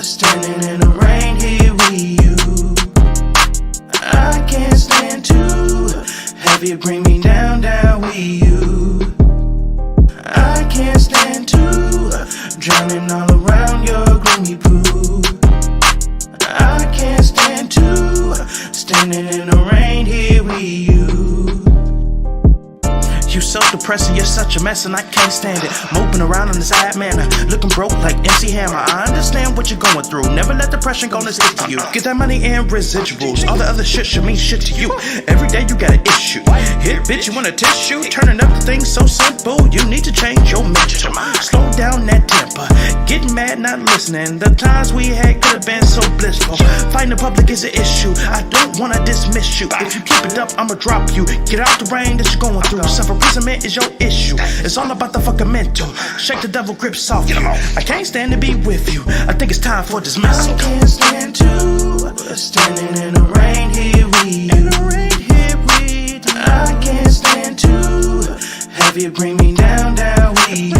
standing in the rain here with you. I can't stand to have you bring me down with you. I can't stand to drowning all around your gloomy pool. I can't stand to standing in the rain here with you. You so depressing, you're such a mess and I can't stand it. Moping around in a sad manner, looking broke like MC Hammer. I understand what you're going through, never let depression go and stick to you. Get that money and residuals, all the other shit should mean shit to you. Every day you got an issue. Here bitch, you want a tissue? Turning up the things so simple, you need to change your mental. Slow down that temper, getting mad not listening. The times we had could have been so blissful. Fighting the public is an issue, I don't wanna dismiss you. If you keep it up, I'ma drop you. Get out the rain that you're going through. Imprisonment is your issue. It's all about the fucking mental. Shake the devil grips off you. I can't stand to be with you. I think it's time for dismissal. I can't stand to standing in the rain here with you. I can't stand to have you bring me down with you.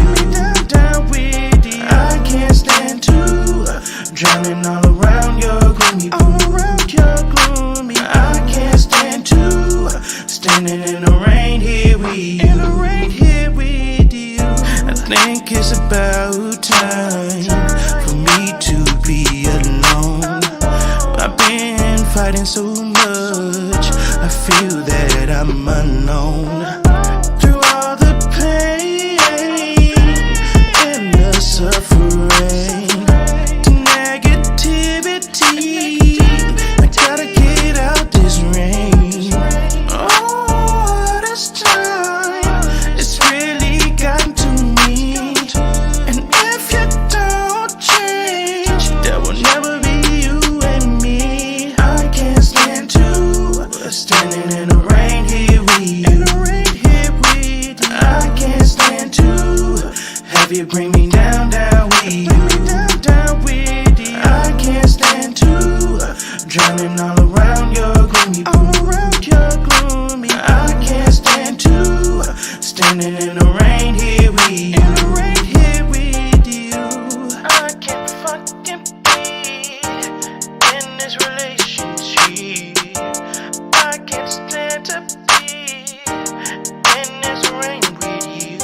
I can't stand to drowning all around your gloomy pool. I can't stand to standing in the rain here with you. I think it's about time for me to be alone. I've been fighting so much, I feel that I'm unknown. Through all the pain and the suffering, the negativity, I gotta get out this rain. Oh, this time it's really gotten to me. And if you don't change, there will never be you and me. I can't stand to standing in the rain here with you. I can't stand to have you bring me down with you. I can't stand to drowning all around your gloomy pool. I can't stand to standing in the rain here with you. I can't fucking be in this relationship. I can't stand to be in this rain with you.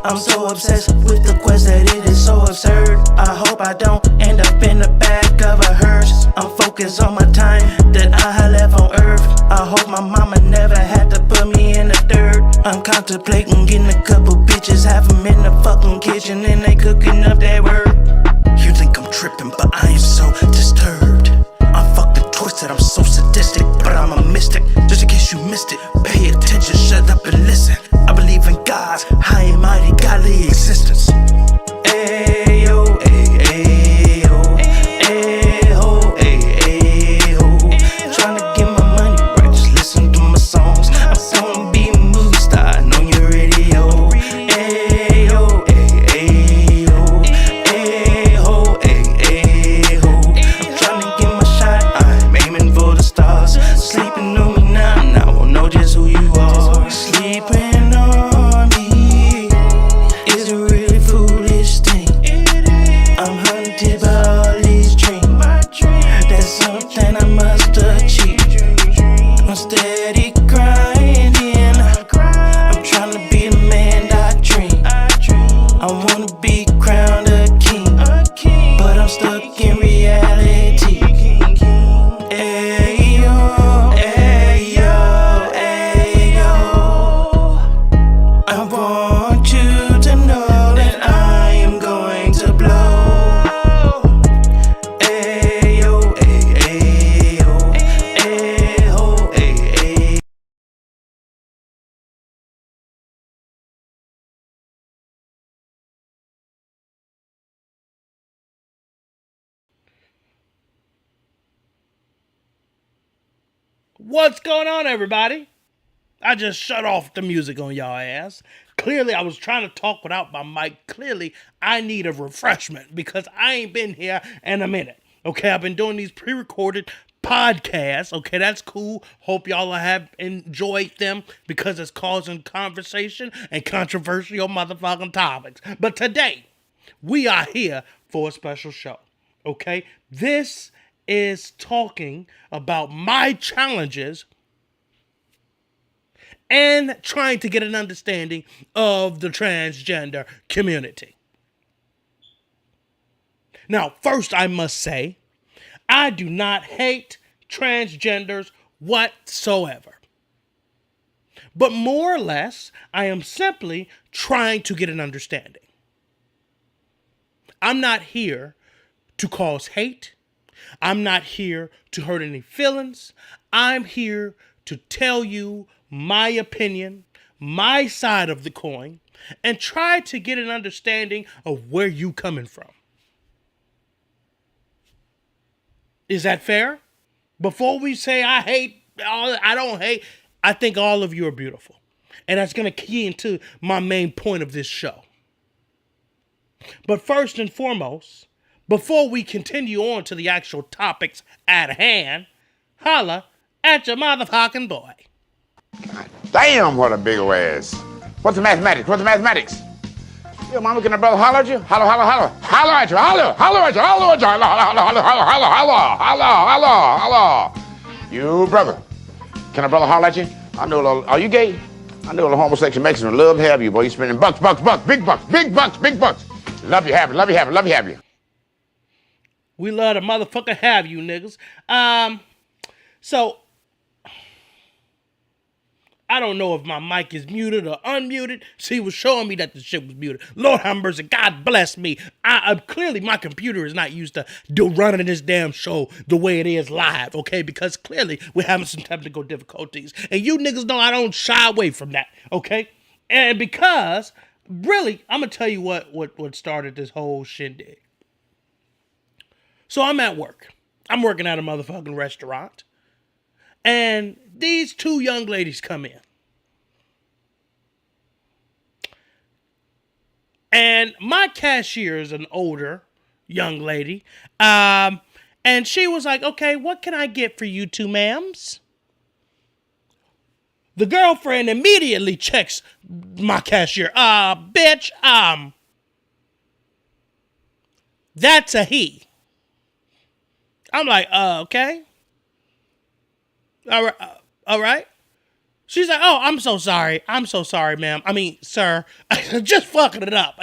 I'm so obsessed with the quest that it is so absurd. I hope I don't end up in the back of a hearse. I'm focused on my time that I had left on earth. I hope my mama never had to put me in the dirt. I'm contemplating getting a couple bitches, have them in the fucking kitchen and they cooking up their work. You think I'm tripping, but I am so disturbed. I'm fucking twisted, I'm so sadistic, but I'm a mystic. Just in case you missed it, pay attention, shut up and listen. I believe in God's high and mighty godly existence. Ayo, ayo, ayo, ayo. Tryna get my money right, just listen to my songs. I'm gonna be a movie star on your radio. Ayo, ayo, ayo, ayo. I'm tryna get my shot, I'm aiming for the stars. Sleeping on me now, I won't know just who you are. Sleeping on me. What's going on, everybody? I just shut off the music on y'all ass. Clearly, I was trying to talk without my mic. Clearly, I need a refreshment because I ain't been here in a minute. Okay, I've been doing these pre-recorded podcasts. Okay, that's cool. Hope y'all have enjoyed them because it's causing conversation and controversial motherfucking topics. But today, we are here for a special show. Okay, this is talking about my challenges and trying to get an understanding of the transgender community. Now, first I must say, I do not hate transgenders whatsoever. But more or less, I am simply trying to get an understanding. I'm not here to cause hate. I'm not here to hurt any feelings. I'm here to tell you my opinion, my side of the coin, and try to get an understanding of where you coming from. Is that fair? Before we say I don't hate, I think all of you are beautiful. And that's going to key into my main point of this show. But first and foremost, before we continue on to the actual topics at hand, holla at your motherfucking boy. God damn, what a big old ass. What's the mathematics? Your mama, can a brother holler at you? Holler at you. You, brother. Can a brother holler at you? Are you gay? I know a little homosexual Mexican love to have you, boy. You spending bucks, big bucks. Love you, have you. We love to motherfucker have you, niggas. So, I don't know if my mic is muted or unmuted. She was showing me that the shit was muted. Lord have mercy. God bless me. Clearly, my computer is not used to running this damn show the way it is live, okay? Because clearly, we're having some technical difficulties. And you niggas know I don't shy away from that, okay? And because, really, I'm going to tell you what started this whole shindig. So I'm at work. I'm working at a motherfucking restaurant. And these two young ladies come in. And my cashier is an older young lady. And she was like, okay, what can I get for you two ma'ams? The girlfriend immediately checks my cashier. Bitch, that's a he. I'm like, okay. All right. She's like, oh, I'm so sorry, ma'am. I mean, sir, I'm just fucking it up.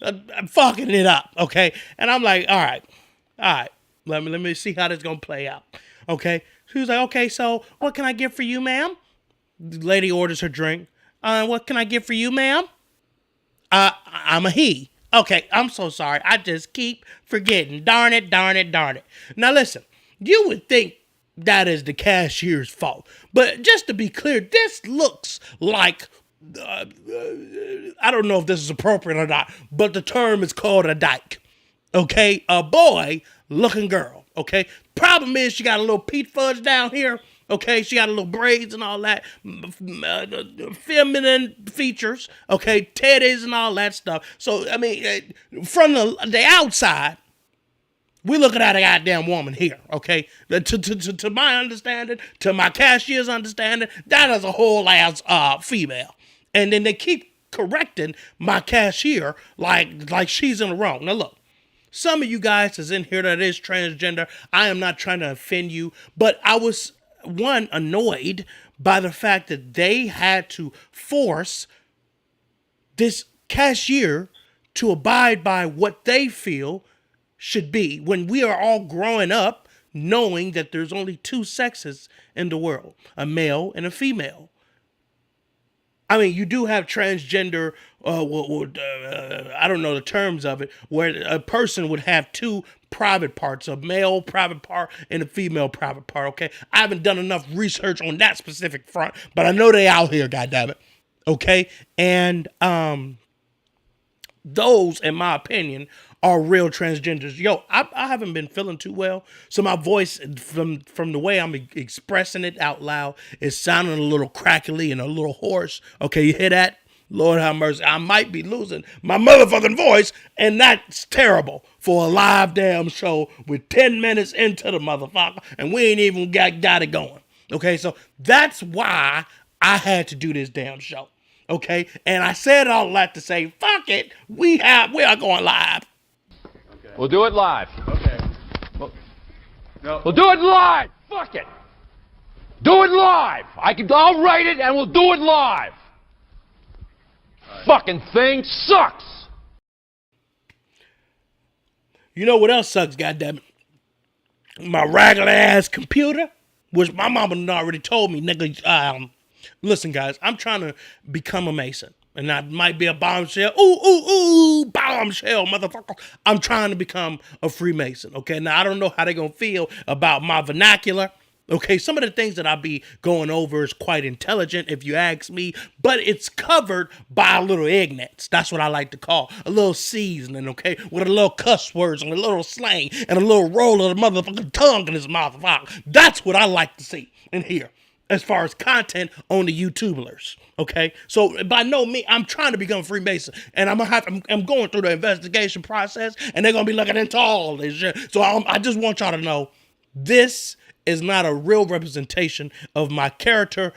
I'm fucking it up, okay? And I'm like, all right. Let me see how this gonna play out, okay? She was like, okay, so what can I get for you, ma'am? The lady orders her drink. What can I get for you, ma'am? I'm a he. Okay, I'm so sorry. I just keep forgetting. Darn it. Now listen, you would think that is the cashier's fault. But just to be clear, this looks like, I don't know if this is appropriate or not, but the term is called a dyke. Okay? A boy looking girl. Okay? Problem is she got a little peat fuzz down here. Okay? She got a little braids and all that. Feminine features. Okay? Teddies and all that stuff. So, I mean, from the outside, we're looking at a goddamn woman here, okay? To my understanding, to my cashier's understanding, that is a whole ass female. And then they keep correcting my cashier like she's in the wrong. Now look, some of you guys is in here that is transgender. I am not trying to offend you, but I was, annoyed by the fact that they had to force this cashier to abide by what they feel should be when we are all growing up knowing that there's only two sexes in the world, a male and a female. I mean, you do have transgender, I don't know the terms of it, where a person would have two private parts, a male private part and a female private part, okay? I haven't done enough research on that specific front, but I know they out here, goddammit, okay? And those, in my opinion, are real transgenders. Yo, I haven't been feeling too well, so my voice, from the way I'm expressing it out loud, is sounding a little crackly and a little hoarse. Okay, you hear that? Lord have mercy. I might be losing my motherfucking voice, and that's terrible for a live damn show with 10 minutes into the motherfucker, and we ain't even got it going. Okay, so that's why I had to do this damn show. Okay, and I said all that to say, fuck it, we are going live. Okay. We'll do it live. Okay. We'll do it live. Fuck it. Do it live. I'll write it and we'll do it live. Right. Fucking thing sucks. You know what else sucks, goddammit? My ragged ass computer, which my mama already told me, nigga, listen, guys, I'm trying to become a Mason. And that might be a bombshell. Ooh, bombshell, motherfucker. I'm trying to become a Freemason, okay? Now, I don't know how they're going to feel about my vernacular, okay? Some of the things that I'll be going over is quite intelligent, if you ask me, but it's covered by a little ignorance. That's what I like to call a little seasoning, okay? With a little cuss words and a little slang and a little roll of the motherfucking tongue in his mouth. That's what I like to see and hear as far as content on the YouTubers, okay? So by no means, I'm trying to become Freemason, and I'm going through the investigation process, and they're gonna be looking into all this shit. So I just want y'all to know, this is not a real representation of my character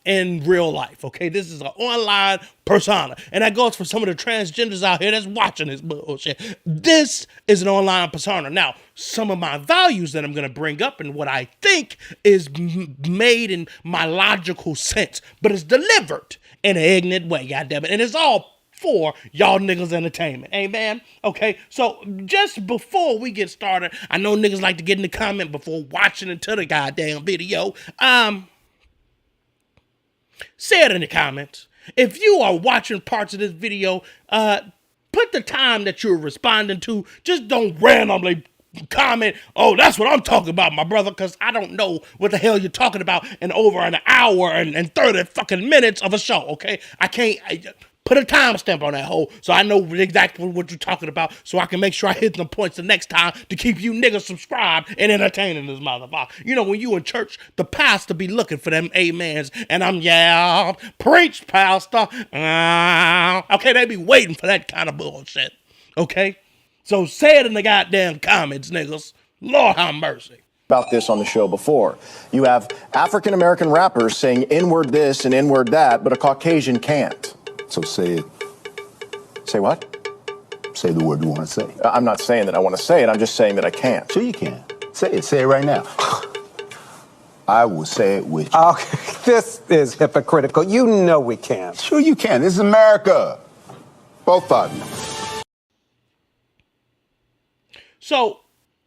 in real life, okay? This is an online persona, and that goes for some of the transgenders out here that's watching this bullshit. This is an online persona. Now, some of my values that I'm going to bring up and what I think is made in my logical sense, but it's delivered in an ignorant way, goddammit, and it's all for y'all niggas entertainment. Amen? Okay, so just before we get started, I know niggas like to get in the comment before watching into the goddamn video. Say it in the comments. If you are watching parts of this video, put the time that you're responding to. Just don't randomly comment, oh, that's what I'm talking about, my brother, because I don't know what the hell you're talking about in over an hour and 30 fucking minutes of a show, okay? Put a timestamp on that hole so I know exactly what you're talking about, so I can make sure I hit the points the next time to keep you niggas subscribed and entertaining this motherfucker. You know, when you in church, the pastor be looking for them amens, and I'm, preach, pastor. Okay, they be waiting for that kind of bullshit, okay? So say it in the goddamn comments, niggas. Lord have mercy. About this on the show before. You have African-American rappers saying N-word this and N-word that, but a Caucasian can't. So say it. Say what? Say the word you want to say. I'm not saying that I want to say it. I'm just saying that I can't. Sure you can. Say it. Say it right now. I will say it with you. Okay, this is hypocritical. You know we can't. Sure you can. This is America. Both of you. So,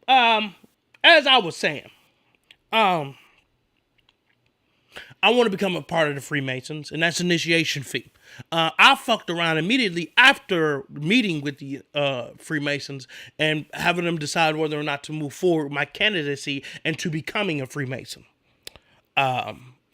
as I was saying, I want to become a part of the Freemasons, and that's initiation fee. I fucked around immediately after meeting with the Freemasons and having them decide whether or not to move forward with my candidacy and to becoming a Freemason.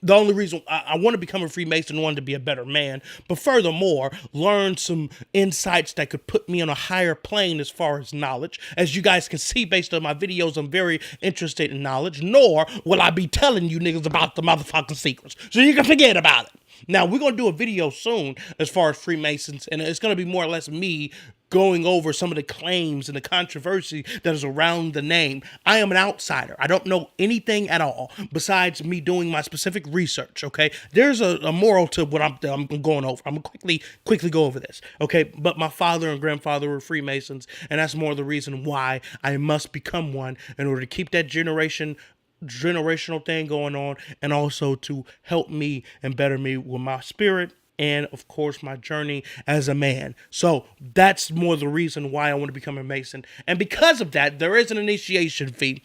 The only reason I want to become a Freemason, one, to be a better man, but furthermore, learn some insights that could put me on a higher plane as far as knowledge. As you guys can see based on my videos, I'm very interested in knowledge, nor will I be telling you niggas about the motherfucking secrets. So you can forget about it. Now, we're going to do a video soon as far as Freemasons, and it's going to be more or less me going over some of the claims and the controversy that is around the name. I am an outsider. I don't know anything at all besides me doing my specific research, okay? There's a moral to what I'm going over. I'm going to quickly go over this, okay? But my father and grandfather were Freemasons, and that's more the reason why I must become one in order to keep that generational thing going on, and also to help me and better me with my spirit and, of course, my journey as a man. So that's more the reason why I want to become a Mason. And because of that, there is an initiation fee,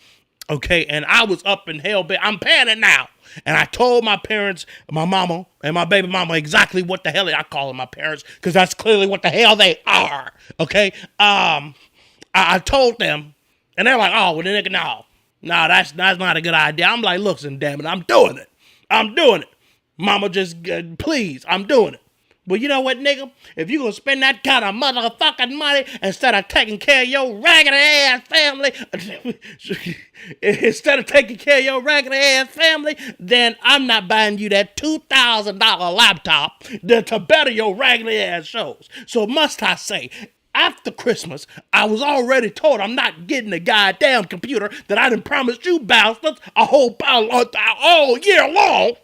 okay? And I was up in hell, but I'm paying it now. And I told my parents, my mama and my baby mama, exactly what the hell I call them my parents, because that's clearly what the hell they are, okay? I told them, and they're like, oh, well, the nigga, no, that's not a good idea. I'm like, listen, damn it, I'm doing it. Mama, just please, I'm doing it. Well, you know what, nigga? If you gonna spend that kind of motherfucking money instead of taking care of your raggedy ass family, then I'm not buying you that $2,000 laptop to better your raggedy ass shows. So must I say, after Christmas, I was already told I'm not getting a goddamn computer that I done promised you bastards a whole all year long,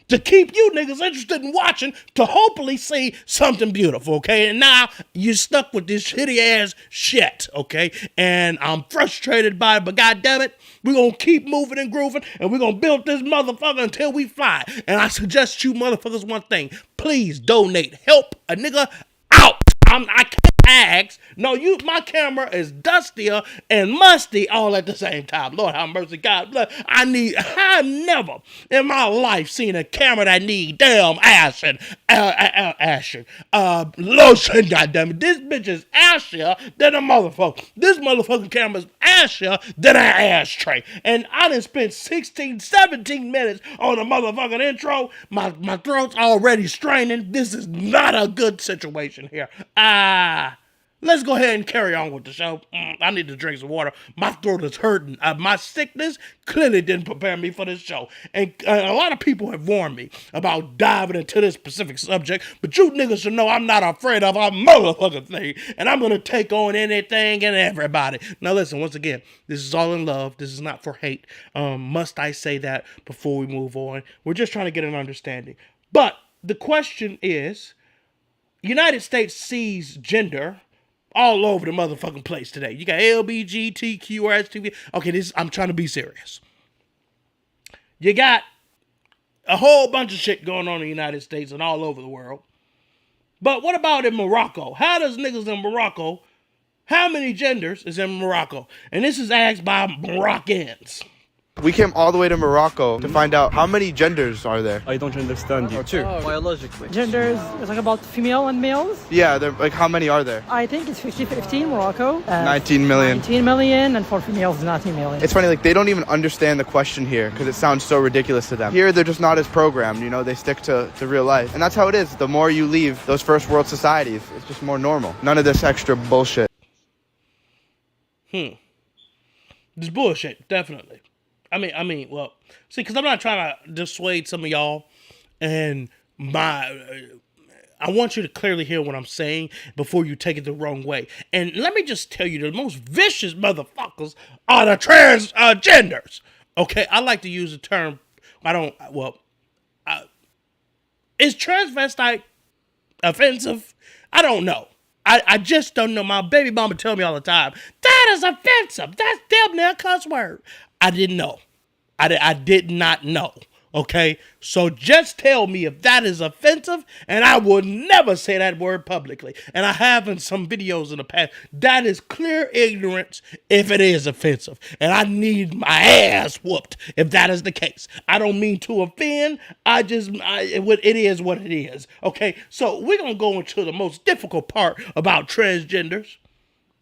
to keep you niggas interested in watching, to hopefully see something beautiful, okay? And now you stuck with this shitty ass shit, okay? And I'm frustrated by it, but goddammit, we're gonna keep moving and grooving, and we're gonna build this motherfucker until we fly. And I suggest you motherfuckers one thing. Please donate. Help a nigga out. I can't ask. No, my camera is dustier and musty all at the same time. Lord have mercy, God bless. I never in my life seen a camera that need damn lotion. Goddammit. This bitch is ashier than a motherfucker. This motherfucking camera is ashier than an ashtray. And I done spent 16, 17 minutes on a motherfucking intro. My throat's already straining. This is not a good situation here. Let's go ahead and carry on with the show. I need to drink some water. My throat is hurting. My sickness clearly didn't prepare me for this show. And a lot of people have warned me about diving into this specific subject, but you niggas should know I'm not afraid of a motherfucking thing, and I'm going to take on anything and everybody. Now listen, once again, this is all in love. This is not for hate. Must I say that before we move on? We're just trying to get an understanding. But the question is, United States sees gender all over the motherfucking place today. You got LBGTQRSTV. Okay, I'm trying to be serious. You got a whole bunch of shit going on in the United States and all over the world. But what about in Morocco? How does niggas in Morocco, how many genders is in Morocco? And this is asked by Moroccans. We came all the way to Morocco to find out how many genders are there. I don't understand you. Two. Biologically. Genders, it's like about female and males. Yeah, like how many are there? I think it's 50-50 in Morocco. 19 million. 19 million, and for females, 19 million. It's funny, like they don't even understand the question here because it sounds so ridiculous to them. Here, they're just not as programmed, you know, they stick to real life. And that's how it is. The more you leave those first world societies, it's just more normal. None of this extra bullshit. This bullshit, definitely. I mean, well, see, because I'm not trying to dissuade some of y'all, and I want you to clearly hear what I'm saying before you take it the wrong way. And let me just tell you, the most vicious motherfuckers are the transgenders. Okay, I like to use the term, is transvestite offensive? I don't know. I just don't know. My baby mama tell me all the time, that is offensive. That's damn near a cuss word. I didn't know. I did not know. Okay? So just tell me if that is offensive, and I will never say that word publicly. And I have in some videos in the past. That is clear ignorance if it is offensive. And I need my ass whooped if that is the case. I don't mean to offend. It is what it is. Okay? So we're going to go into the most difficult part about transgenders.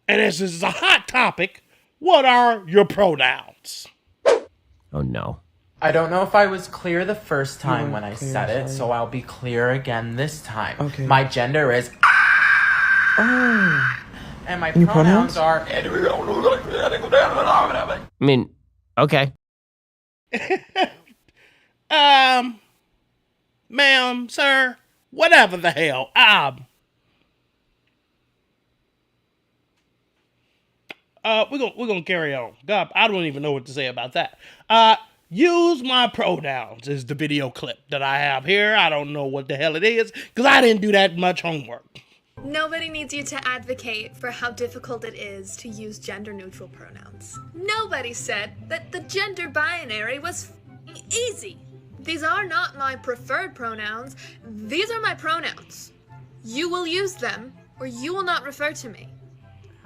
And this is a hot topic. What are your pronouns? Oh, no. I don't know if I was clear the first time when I said it, so I'll be clear again this time. Okay. My gender is... Oh. And my pronouns are... I mean, okay. Ma'am, sir, whatever the hell. We're gonna carry on. God, I don't even know what to say about that. Use my pronouns is the video clip that I have here. I don't know what the hell it is because I didn't do that much homework. Nobody needs you to advocate for how difficult it is to use gender-neutral pronouns. Nobody said that the gender binary was easy. These are not my preferred pronouns. These are my pronouns. You will use them or you will not refer to me.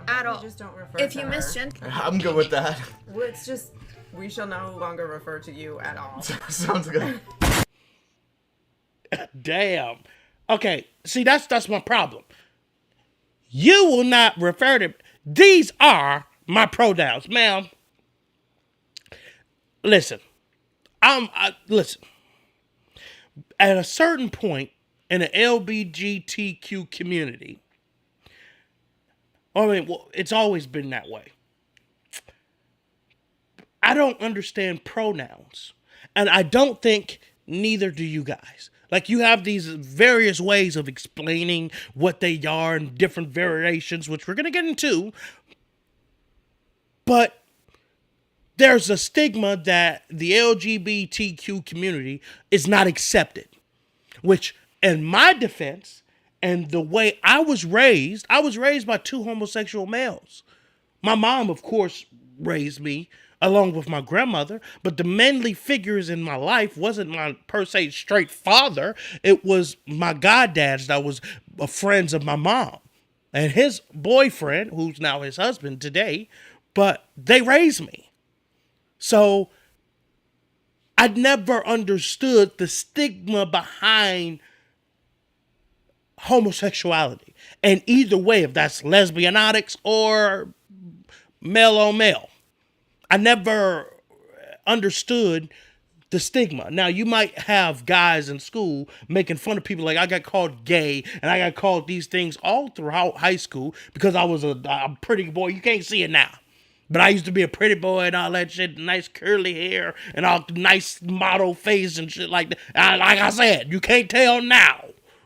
At all. Just don't refer if to you her. I'm good with that. Well, it's just, we shall no longer refer to you at all. Sounds good. Damn. Okay, see, that's my problem. You will not refer to... These are my pronouns, ma'am. Listen. Listen. At a certain point, in the LGBTQ community, I mean, well, it's always been that way. I don't understand pronouns. And I don't think neither do you guys. Like, you have these various ways of explaining what they are and different variations, which we're going to get into. But there's a stigma that the LGBTQ community is not accepted, which, in my defense, and the way I was raised by two homosexual males. My mom, of course, raised me along with my grandmother, but the manly figures in my life wasn't my per se straight father. It was my goddads that was friends of my mom and his boyfriend, who's now his husband today, but they raised me. So I never understood the stigma behind homosexuality. And either way, if that's lesbianotics or male on male, I never understood the stigma. Now, you might have guys in school making fun of people like I got called gay and I got called these things all throughout high school because I was a pretty boy. You can't see it now. But I used to be a pretty boy and all that shit, nice curly hair and all nice model face and shit like that. Like I said, you can't tell now.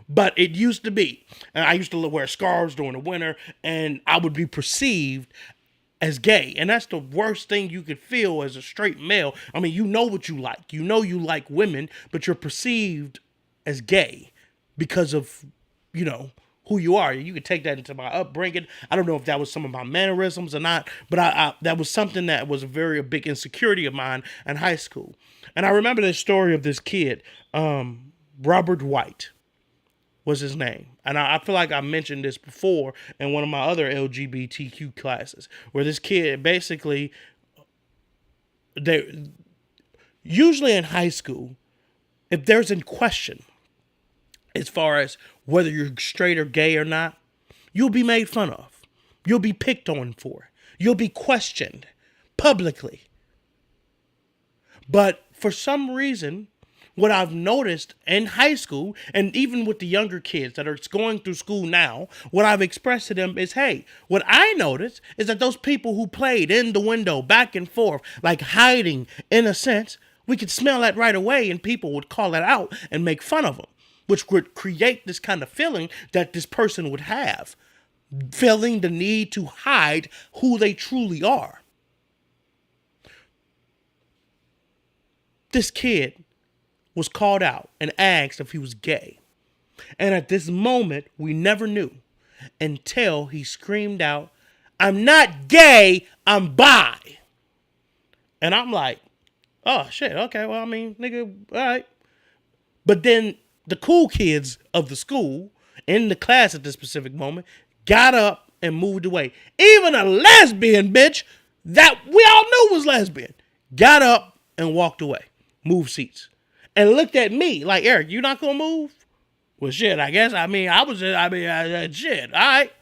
But it used to be. And I used to wear scarves during the winter, and I would be perceived as gay. And that's the worst thing you could feel as a straight male. I mean, you know what you like. You know you like women, but you're perceived as gay because of, you know, who you are. You could take that into my upbringing. I don't know if that was some of my mannerisms or not, but I that was something that was a big insecurity of mine in high school. And I remember the story of this kid, Robert White was his name. And I feel like I mentioned this before in one of my other LGBTQ classes, where this kid basically, usually in high school, if there's in question as far as whether you're straight or gay or not, you'll be made fun of. You'll be picked on for. You'll be questioned publicly. But for some reason, what I've noticed in high school, and even with the younger kids that are going through school now, what I've expressed to them is, hey, what I noticed is that those people who played in the window back and forth, like hiding in a sense, we could smell that right away and people would call it out and make fun of them, which would create this kind of feeling that this person would have, feeling the need to hide who they truly are. This kid was called out and asked if he was gay. And at this moment, we never knew until he screamed out, "I'm not gay, I'm bi." And I'm like, oh shit, okay, well, I mean, nigga, all right. But then the cool kids of the school in the class at this specific moment got up and moved away. Even a lesbian bitch that we all knew was lesbian got up and walked away, moved seats, and looked at me like, Erek, you not gonna move? Well, shit, I guess. Shit, all right.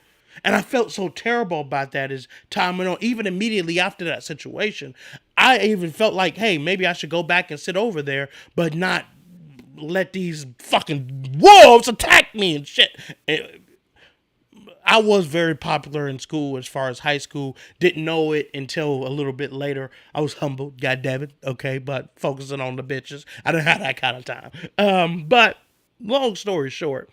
And I felt so terrible about that as time went on. Even immediately after that situation, I even felt like, hey, maybe I should go back and sit over there, but not let these fucking wolves attack me and shit. I was very popular in school as far as high school. Didn't know it until a little bit later. I was humbled, goddammit, okay, but focusing on the bitches. I didn't have that kind of time. But long story short,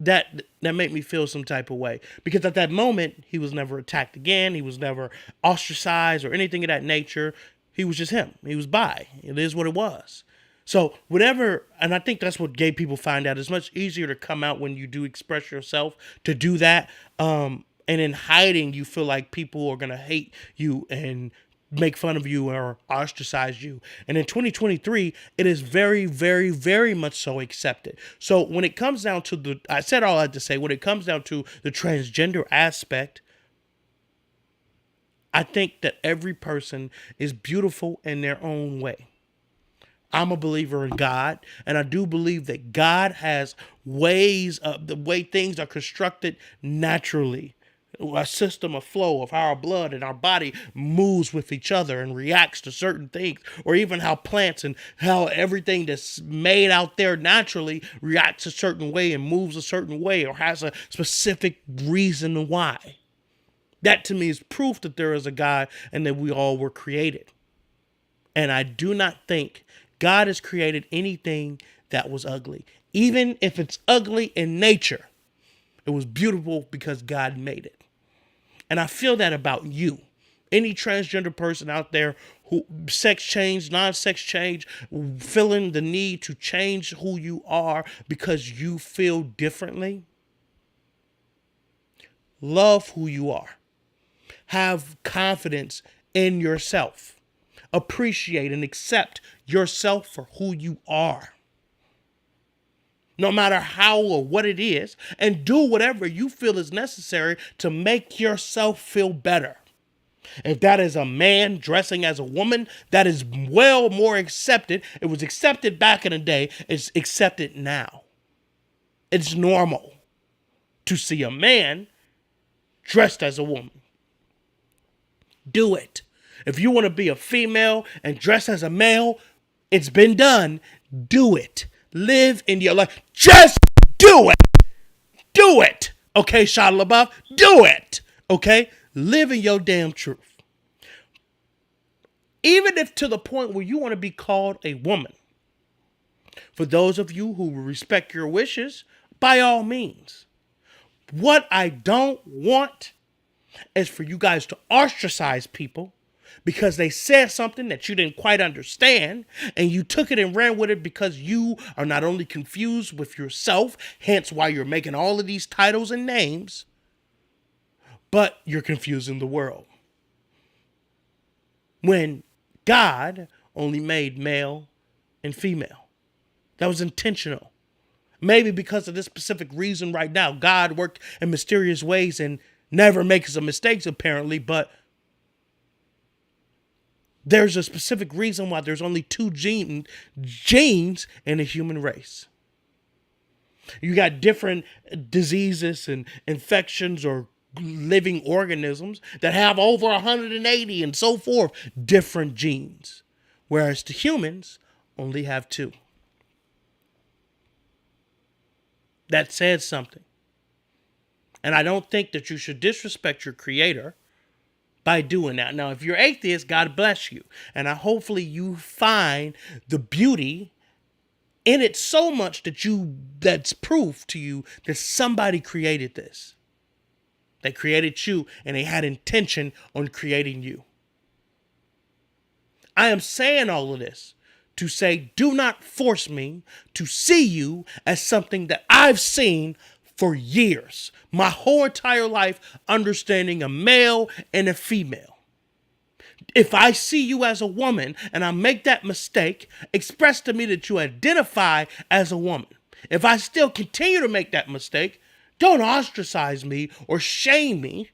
that made me feel some type of way. Because at that moment, he was never attacked again. He was never ostracized or anything of that nature. He was just him. He was bi. It is what it was. So whatever, and I think that's what gay people find out. It's much easier to come out when you do express yourself, to do that. And in hiding, you feel like people are going to hate you and make fun of you or ostracize you. And in 2023, it is very, very, very much so accepted. So when it comes down to I said all I had to say, when it comes down to the transgender aspect, I think that every person is beautiful in their own way. I'm a believer in God, and I do believe that God has ways of the way things are constructed naturally a system of flow of how our blood and our body moves with each other and reacts to certain things, or even how plants and how everything that's made out there naturally reacts a certain way and moves a certain way or has a specific reason why. That to me is proof that there is a God and that we all were created. And I do not think God has created anything that was ugly. Even if it's ugly in nature, it was beautiful because God made it. And I feel that about you. Any transgender person out there who sex change, non-sex change, feeling the need to change who you are because you feel differently, love who you are. Have confidence in yourself. Appreciate and accept yourself for who you are. No matter how or what it is, and do whatever you feel is necessary to make yourself feel better. If that is a man dressing as a woman, that is well more accepted. It was accepted back in the day. It's accepted now. It's normal to see a man dressed as a woman. Do it. If you want to be a female and dress as a male, it's been done. Do it. Live in your life. Just do it. Do it. Okay, Shia LaBeouf? Do it. Okay? Live in your damn truth. Even if to the point where you want to be called a woman. For those of you who respect your wishes, by all means. What I don't want is for you guys to ostracize people because they said something that you didn't quite understand and you took it and ran with it because you are not only confused with yourself, hence why you're making all of these titles and names, but you're confusing the world. When God only made male and female. That was intentional. Maybe because of this specific reason right now, God worked in mysterious ways and never makes some mistakes apparently, but there's a specific reason why there's only two genes in the human race. You got different diseases and infections or living organisms that have over 180 and so forth different genes, whereas the humans only have two. That says something. And I don't think that you should disrespect your creator by doing that. Now, if you're atheist, God bless you. And hopefully you find the beauty in it so much that's proof to you that somebody created this. They created you and they had intention on creating you. I am saying all of this to say, do not force me to see you as something that I've seen for years. My whole entire life understanding a male and a female. If I see you as a woman and I make that mistake, express to me that you identify as a woman. If I still continue to make that mistake, don't ostracize me or shame me.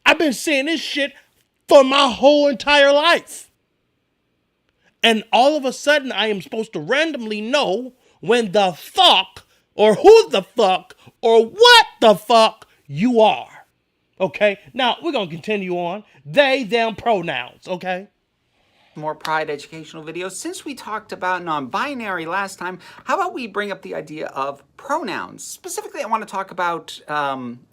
I've been seeing this shit for my whole entire life. And all of a sudden, I am supposed to randomly know when the fuck or who the fuck or what the fuck you are. Okay? Now, we're going to continue on. They, them pronouns. Okay? More Pride educational videos. Since we talked about non-binary last time, how about we bring up the idea of pronouns? Specifically, I want to talk about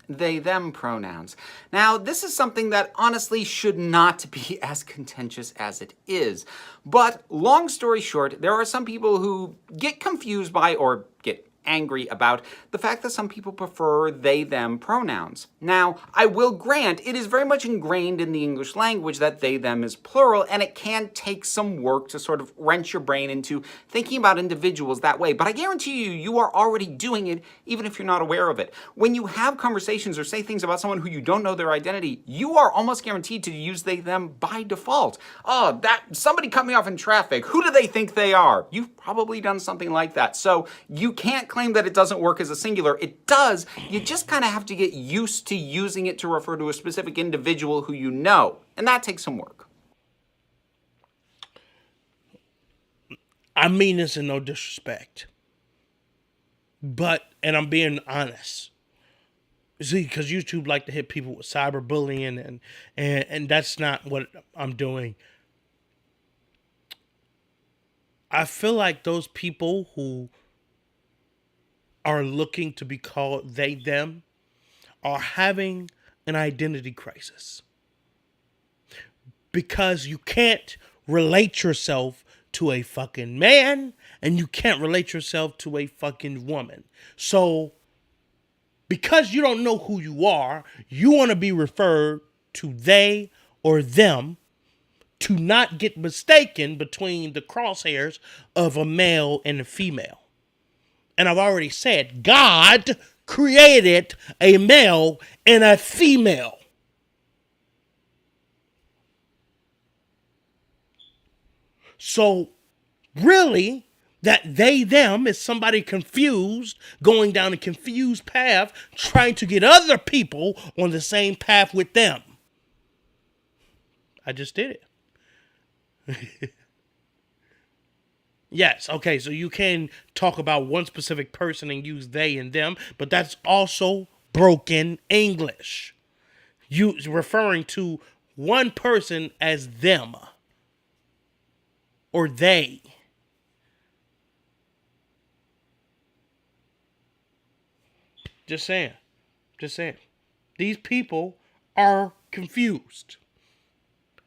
they, them pronouns. Now, this is something that honestly should not be as contentious as it is. But long story short, there are some people who get confused by or get angry about the fact that some people prefer they, them pronouns. Now, I will grant it is very much ingrained in the English language that they, them is plural, and it can take some work to sort of wrench your brain into thinking about individuals that way. But I guarantee you, you are already doing it even if you're not aware of it. When you have conversations or say things about someone who you don't know their identity, you are almost guaranteed to use they, them by default. Oh, that somebody cut me off in traffic. Who do they think they are? You've probably done something like that. So you can't claim that it doesn't work as a singular. It does. You just kind of have to get used to using it to refer to a specific individual who you know. And that takes some work. I mean this in no disrespect. But, and I'm being honest, See, because YouTube like to hit people with cyberbullying, and that's not what I'm doing. I feel like those people who are looking to be called they, them, are having an identity crisis. Because you can't relate yourself to a fucking man, and you can't relate yourself to a fucking woman. So, because you don't know who you are, you want to be referred to they or them to not get mistaken between the crosshairs of a male and a female. And I've already said, God created a male and a female. So, really, that they, them is somebody confused, going down a confused path, trying to get other people on the same path with them. I just did it. Yes, okay, so you can talk about one specific person and use they and them, but that's also broken English. You referring to one person as them or they. Just saying. These people are confused.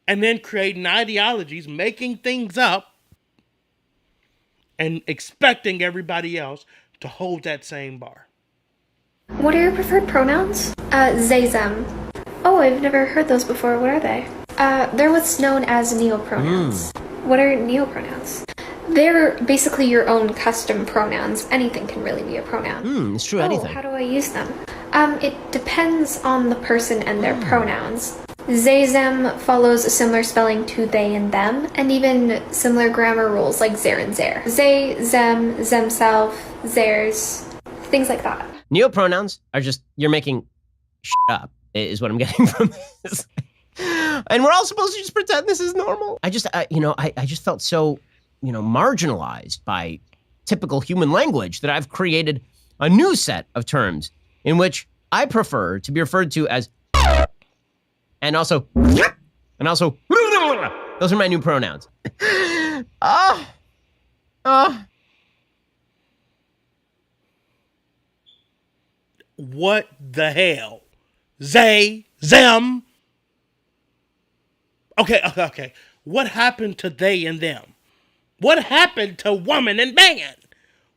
And then creating ideologies, making things up, and expecting everybody else to hold that same bar. What are your preferred pronouns? They, them. Oh, I've never heard those before. What are they? They're what's known as neopronouns. What are neopronouns? They're basically your own custom pronouns. Anything can really be a pronoun. It's true, anything. How do I use them? It depends on the person and their pronouns. They, them follows a similar spelling to they and them, and even similar grammar rules like there and there. They, them, themself, theirs, things like that. Neopronouns are just, you're making shit up, is what I'm getting from this. And we're all supposed to just pretend this is normal. I just felt so, marginalized by typical human language that I've created a new set of terms in which I prefer to be referred to as and also those are my new pronouns. What the hell? They, them. Okay. What happened to they and them? What happened to woman and man?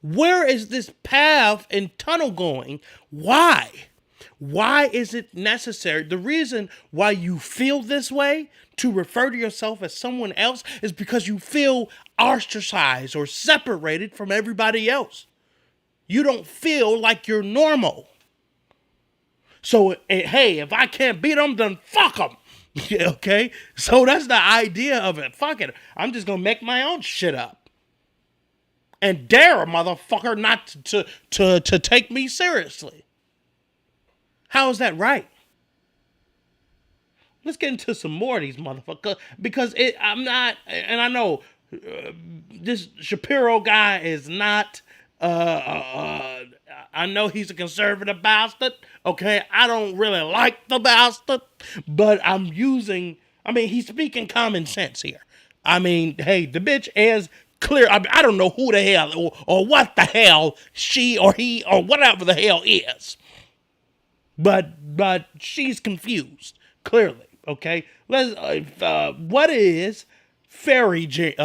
Where is this path and tunnel going? Why? Why is it necessary? The reason why you feel this way to refer to yourself as someone else is because you feel ostracized or separated from everybody else. You don't feel like you're normal. So, hey, if I can't beat them, then fuck them. Okay? So that's the idea of it. Fuck it. I'm just going to make my own shit up. And dare a motherfucker not to take me seriously. How is that right? Let's get into some more of these motherfuckers. Because I'm not, and I know this Shapiro guy is not, I know he's a conservative bastard. Okay, I don't really like the bastard. But he's speaking common sense here. I mean, hey, the bitch is clear. I don't know who the hell or what the hell she or he or whatever the hell is. But she's confused, clearly, okay? What is fairy gender?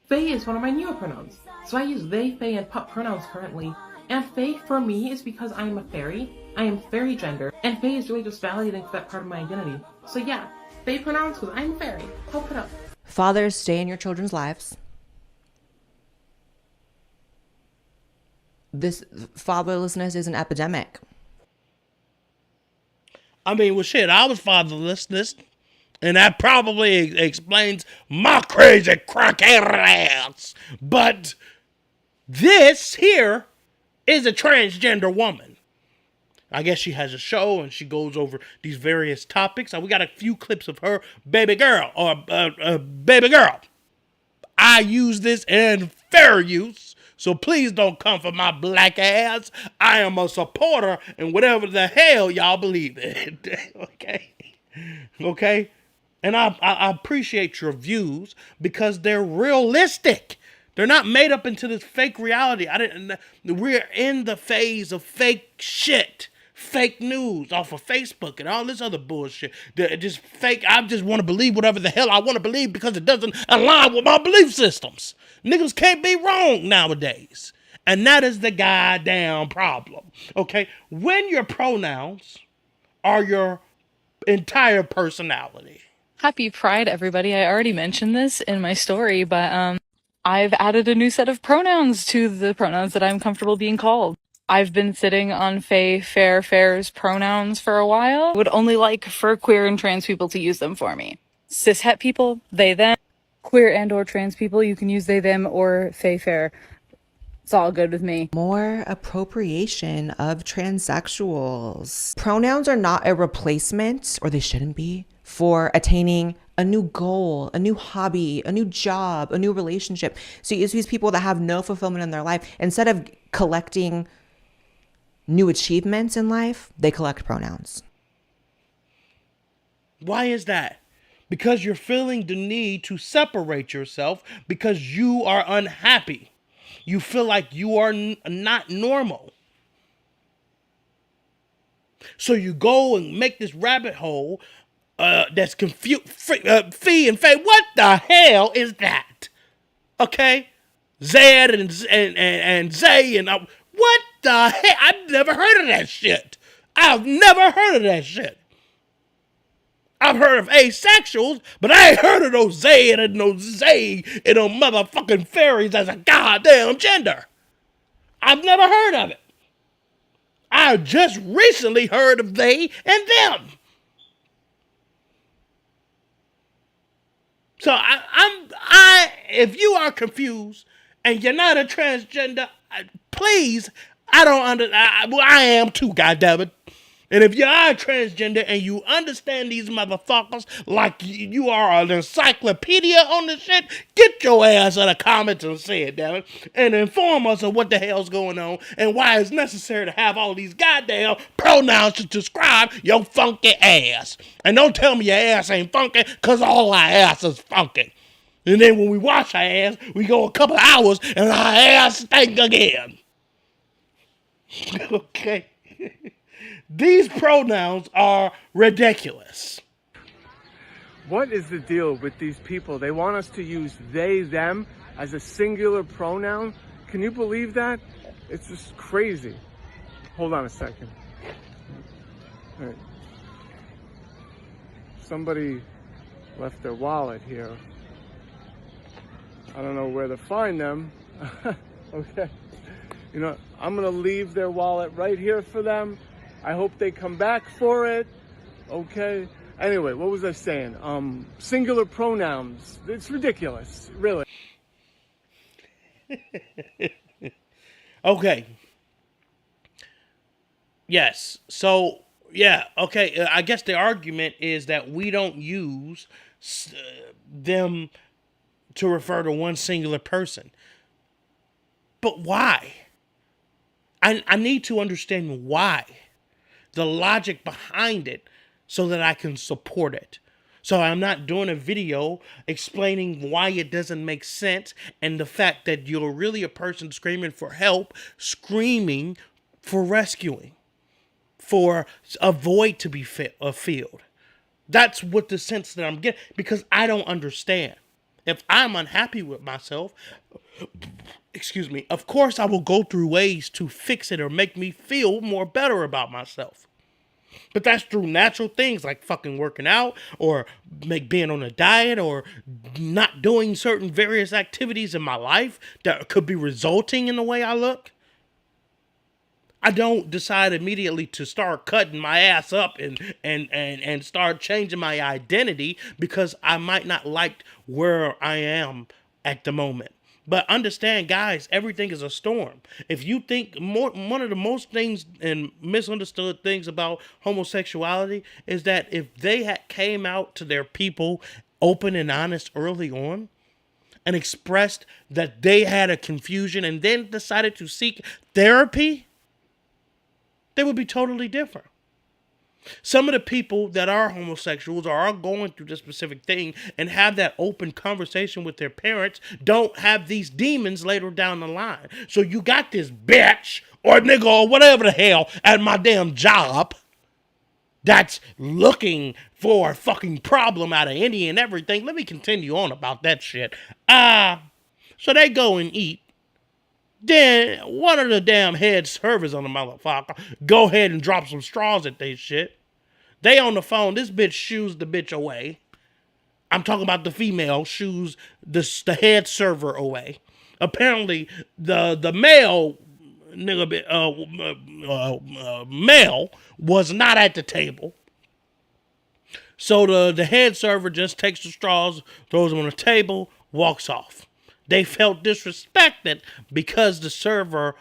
Fae is one of my neopronouns. So I use they, fae, and pup pronouns currently. And fae for me is because I am a fairy. I am fairy gender. And fae is really just validating for that part of my identity. So yeah, fae pronouns because I'm a fairy. I'll put up. Fathers, stay in your children's lives. This fatherlessness is an epidemic. I mean, well, shit, I was fatherlessness, and that probably explains my crazy crackhead ass. But this here is a transgender woman. I guess she has a show, and she goes over these various topics. We got a few clips of her, baby girl, or baby girl. I use this in fair use So please don't come for my black ass. I am a supporter in whatever the hell y'all believe in. Okay? Okay? And I appreciate your views because they're realistic. They're not made up into this fake reality. We're in the phase of fake shit. Fake news off of Facebook and all this other bullshit. Just fake. I just want to believe whatever the hell I want to believe because it doesn't align with my belief systems. Niggas can't be wrong nowadays. And that is the goddamn problem. Okay? When your pronouns are your entire personality. Happy Pride, everybody. I already mentioned this in my story, but I've added a new set of pronouns to the pronouns that I'm comfortable being called. I've been sitting on Fair's pronouns for a while. Would only like for queer and trans people to use them for me. Cishet people, they, them. Queer and or trans people, you can use they, them, or Fair. It's all good with me. More appropriation of transsexuals. Pronouns are not a replacement, or they shouldn't be, for attaining a new goal, a new hobby, a new job, a new relationship. So you use these people that have no fulfillment in their life. Instead of collecting new achievements in life, they collect pronouns. Why is that? Because you're feeling the need to separate yourself because you are unhappy. You feel like you are not normal. So you go and make this rabbit hole that's confused. Fee and Faye, what the hell is that? Okay? Zed and Zay and what the hell? I've never heard of that shit. I've never heard of that shit. I've heard of asexuals, but I ain't heard of those Zed and those Zay and those motherfucking fairies as a goddamn gender. I've never heard of it. I just recently heard of they and them. So if you are confused and you're not a transgender, please, I am too, goddammit. And if you are transgender and you understand these motherfuckers like you are an encyclopedia on this shit, get your ass in the comments and say it, damn it. And inform us of what the hell's going on and why it's necessary to have all these goddamn pronouns to describe your funky ass. And don't tell me your ass ain't funky, because all our ass is funky. And then when we wash our ass, we go a couple of hours and our ass stink again. Okay. These pronouns are ridiculous. What is the deal with these people? They want us to use they, them as a singular pronoun. Can you believe that? It's just crazy. Hold on a second. All right. Somebody left their wallet here. I don't know where to find them. Okay. You know, I'm gonna leave their wallet right here for them. I hope they come back for it. Okay. Anyway, what was I saying? Singular pronouns. It's ridiculous, really. Okay. Yes. So, yeah. Okay. I guess the argument is that we don't use them to refer to one singular person. But why? I need to understand why. The logic behind it so that I can support it. So I'm not doing a video explaining why it doesn't make sense and the fact that you're really a person screaming for help, screaming for rescuing, for a void to be filled. That's what the sense that I'm getting, because I don't understand. If I'm unhappy with myself, excuse me, of course I will go through ways to fix it or make me feel more better about myself. But that's through natural things like fucking working out or being on a diet or not doing certain various activities in my life that could be resulting in the way I look. I don't decide immediately to start cutting my ass up and start changing my identity because I might not like where I am at the moment. But understand, guys, everything is a storm. If you think one of the most things and misunderstood things about homosexuality is that if they had came out to their people open and honest early on, and expressed that they had a confusion and then decided to seek therapy, they would be totally different. Some of the people that are homosexuals or are going through this specific thing and have that open conversation with their parents don't have these demons later down the line. So you got this bitch or nigga or whatever the hell at my damn job that's looking for a fucking problem out of any and everything. Let me continue on about that shit. So they go and eat. Then one of the damn head servers on the motherfucker go ahead and drop some straws at they shit. They on the phone. This bitch shoos the bitch away. I'm talking about the female shoos the head server away. Apparently, the male male was not at the table. So the head server just takes the straws, throws them on the table, walks off. They felt disrespected because the server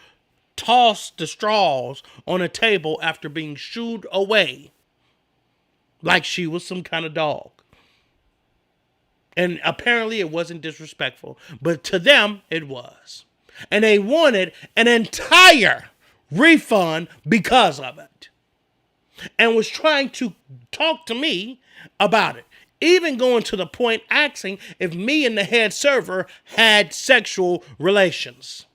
tossed the straws on a table after being shooed away like she was some kind of dog. And apparently it wasn't disrespectful, but to them it was. And they wanted an entire refund because of it. And was trying to talk to me about it. Even going to the point asking if me and the head server had sexual relations.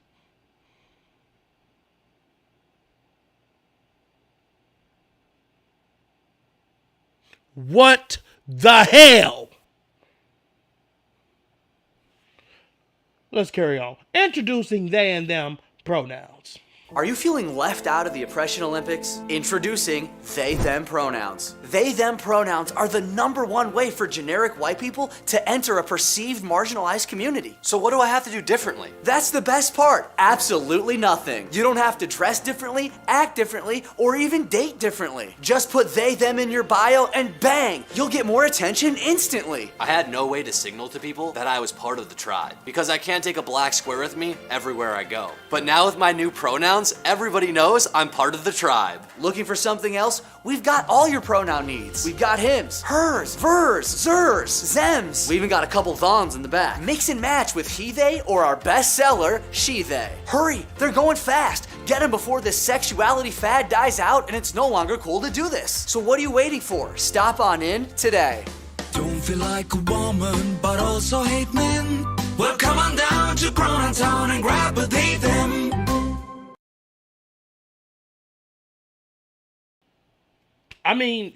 What the hell? Let's carry on. Introducing they and them pronouns. Are you feeling left out of the Oppression Olympics? Introducing they-them pronouns. They-them pronouns are the #1 way for generic white people to enter a perceived marginalized community. So what do I have to do differently? That's the best part. Absolutely nothing. You don't have to dress differently, act differently, or even date differently. Just put they-them in your bio and bang, you'll get more attention instantly. I had no way to signal to people that I was part of the tribe because I can't take a black square with me everywhere I go. But now with my new pronouns, everybody knows I'm part of the tribe. Looking for something else? We've got all your pronoun needs. We've got hims, hers, vers, zers, zems. We even got a couple thons in the back. Mix and match with he, they, or our best seller, she, they. Hurry, they're going fast. Get them before this sexuality fad dies out and it's no longer cool to do this. So what are you waiting for? Stop on in today. Don't feel like a woman, but also hate men. Well, come on down to Pronoun Town and grab a they, them. I mean,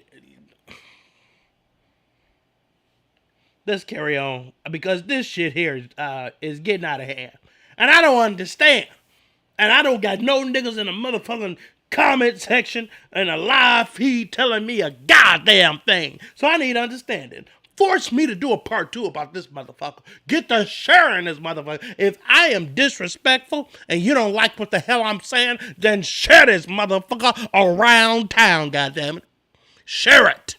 let's carry on because this shit here is getting out of hand. And I don't understand. And I don't got no niggas in the motherfucking comment section and a live feed telling me a goddamn thing. So I need understanding. Force me to do a part 2 about this motherfucker. Get the sharing this motherfucker. If I am disrespectful and you don't like what the hell I'm saying, then share this motherfucker around town, goddammit. Share it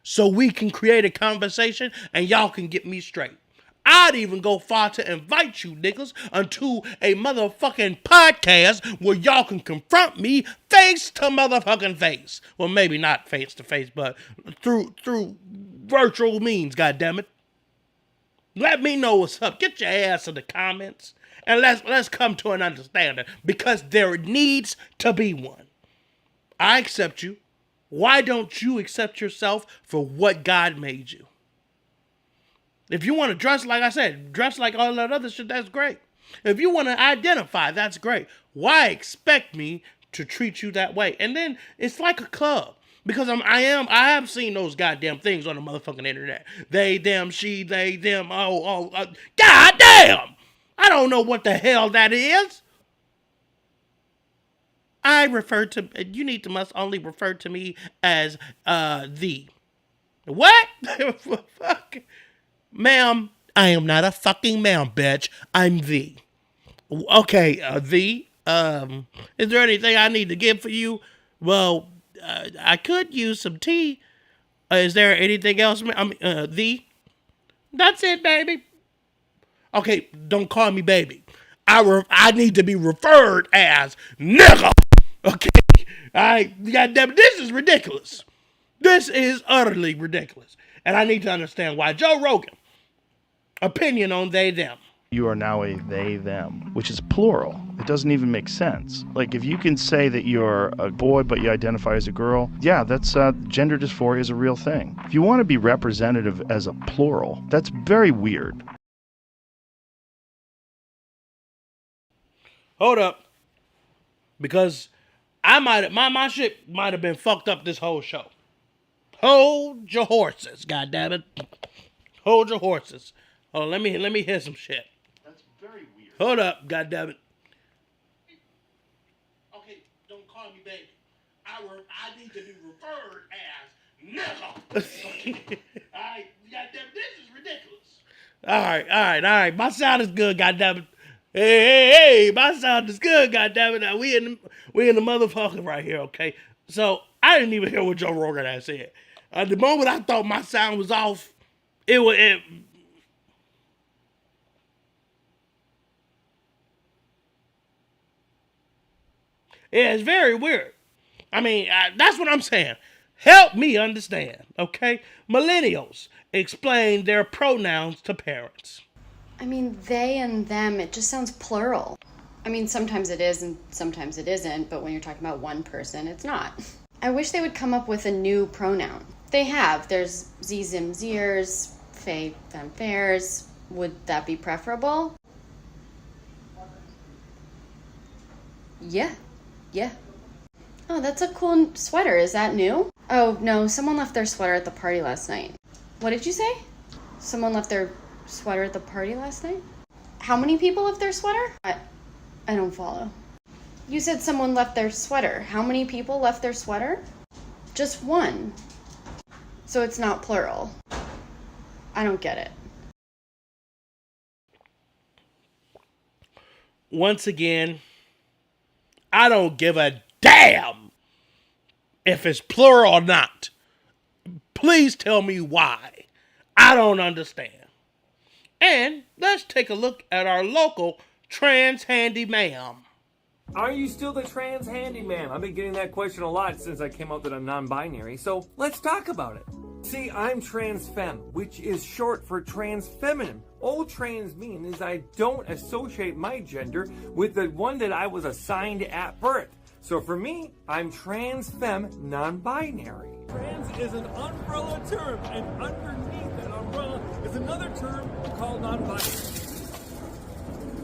so we can create a conversation and y'all can get me straight. I'd even go far to invite you niggas onto a motherfucking podcast where y'all can confront me face to motherfucking face. Well, maybe not face to face, but through virtual means, goddammit. Let me know what's up. Get your ass in the comments and let's come to an understanding because there needs to be one. I accept you. Why don't you accept yourself for what God made you? If you want to dress, like I said, dress like all that other shit, that's great. If you want to identify, that's great. Why expect me to treat you that way? And then it's like a club. Because I have seen those goddamn things on the motherfucking internet. They, them, she, they, them, goddamn! I don't know what the hell that is. I refer to, you need to must only refer to me as, the. What? Fuck. Ma'am, I am not a fucking ma'am, bitch. I'm the. Okay, the. Is there anything I need to get for you? Well, I could use some tea. Is there anything else? The. That's it, baby. Okay, don't call me baby. I need to be referred as nigga. Okay, goddamn, this is ridiculous. This is utterly ridiculous. And I need to understand why Joe Rogan, opinion on they, them. You are now a they, them, which is plural. It doesn't even make sense. Like, if you can say that you're a boy but you identify as a girl, yeah, that's gender dysphoria is a real thing. If you want to be representative as a plural, that's very weird. Hold up. Because my shit might have been fucked up this whole show. Hold your horses, goddammit. Hold your horses. Oh, let me hear some shit. That's very weird. Hold up, goddammit. Okay, don't call me baby. I need to be referred as nigga. Alright, goddamn, this is ridiculous. Alright. My sound is good, goddammit. Hey, my sound is good, goddammit. Now we in the motherfucker right here, okay? So I didn't even hear what Joe Rogan had said. At the moment I thought my sound was off, it it's very weird. I mean, that's what I'm saying. Help me understand, okay? Millennials explain their pronouns to parents. I mean, they and them, it just sounds plural. I mean, sometimes it is and sometimes it isn't, but when you're talking about one person, it's not. I wish they would come up with a new pronoun. They have. There's Z, Zim, Zers, Fey, Fem, Fairs. Would that be preferable? Yeah. Oh, that's a cool sweater. Is that new? Oh, no, someone left their sweater at the party last night. What did you say? Someone left their sweater at the party last night? How many people left their sweater? I don't follow. You said someone left their sweater. How many people left their sweater? Just one. So it's not plural. I don't get it. Once again, I don't give a damn if it's plural or not. Please tell me why. I don't understand. And let's take a look at our local trans handyman. Are you still the trans handyman? I've been getting that question a lot since I came out that I'm non-binary, so let's talk about it. See, I'm trans femme, which is short for trans feminine. All trans mean is I don't associate my gender with the one that I was assigned at birth. So for me, I'm trans femme non-binary. Trans is an umbrella term, and underneath that umbrella is another term called non-binary.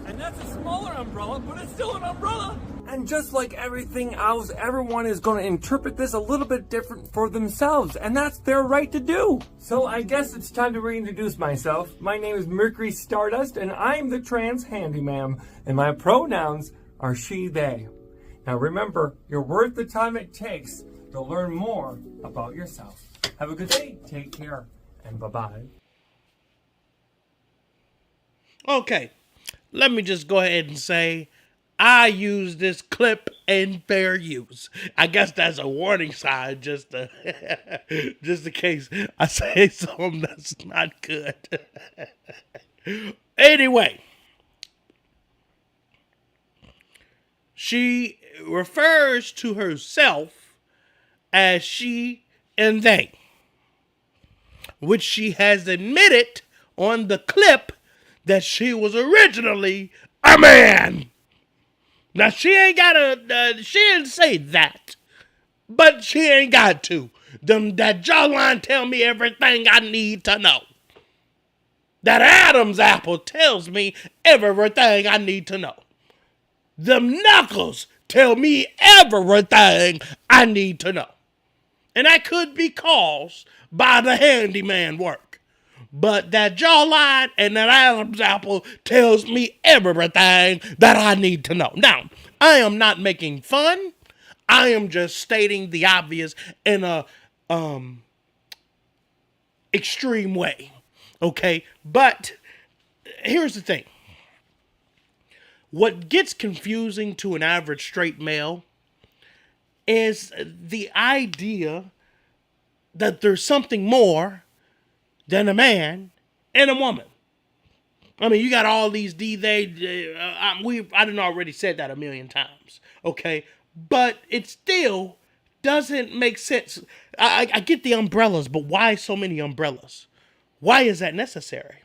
And that's a smaller umbrella, but it's still an umbrella. And just like everything else, everyone is going to interpret this a little bit different for themselves, and that's their right to do. So I guess it's time to reintroduce myself. My name is Mercury Stardust, and I'm the trans handyman, and my pronouns are she, they. Now remember, you're worth the time it takes to learn more about yourself. Have a good day, take care, and bye-bye. Okay, let me just go ahead and say I use this clip in fair use. I guess that's a warning sign, just in case I say something that's not good. Anyway, she refers to herself as she and they, which she has admitted on the clip that she was originally a man. Now, she ain't gotta, she didn't say that, but she ain't got to. That jawline tell me everything I need to know. That Adam's apple tells me everything I need to know. Them knuckles tell me everything I need to know. And that could be caused by the handyman work. But that jawline and that Adam's apple tells me everything that I need to know. Now, I am not making fun. I am just stating the obvious in a extreme way. Okay? But here's the thing. What gets confusing to an average straight male is the idea that there's something more than a man and a woman. I mean, you got all these I done already said that a million times, okay? But it still doesn't make sense. I get the umbrellas, but why so many umbrellas? Why is that necessary?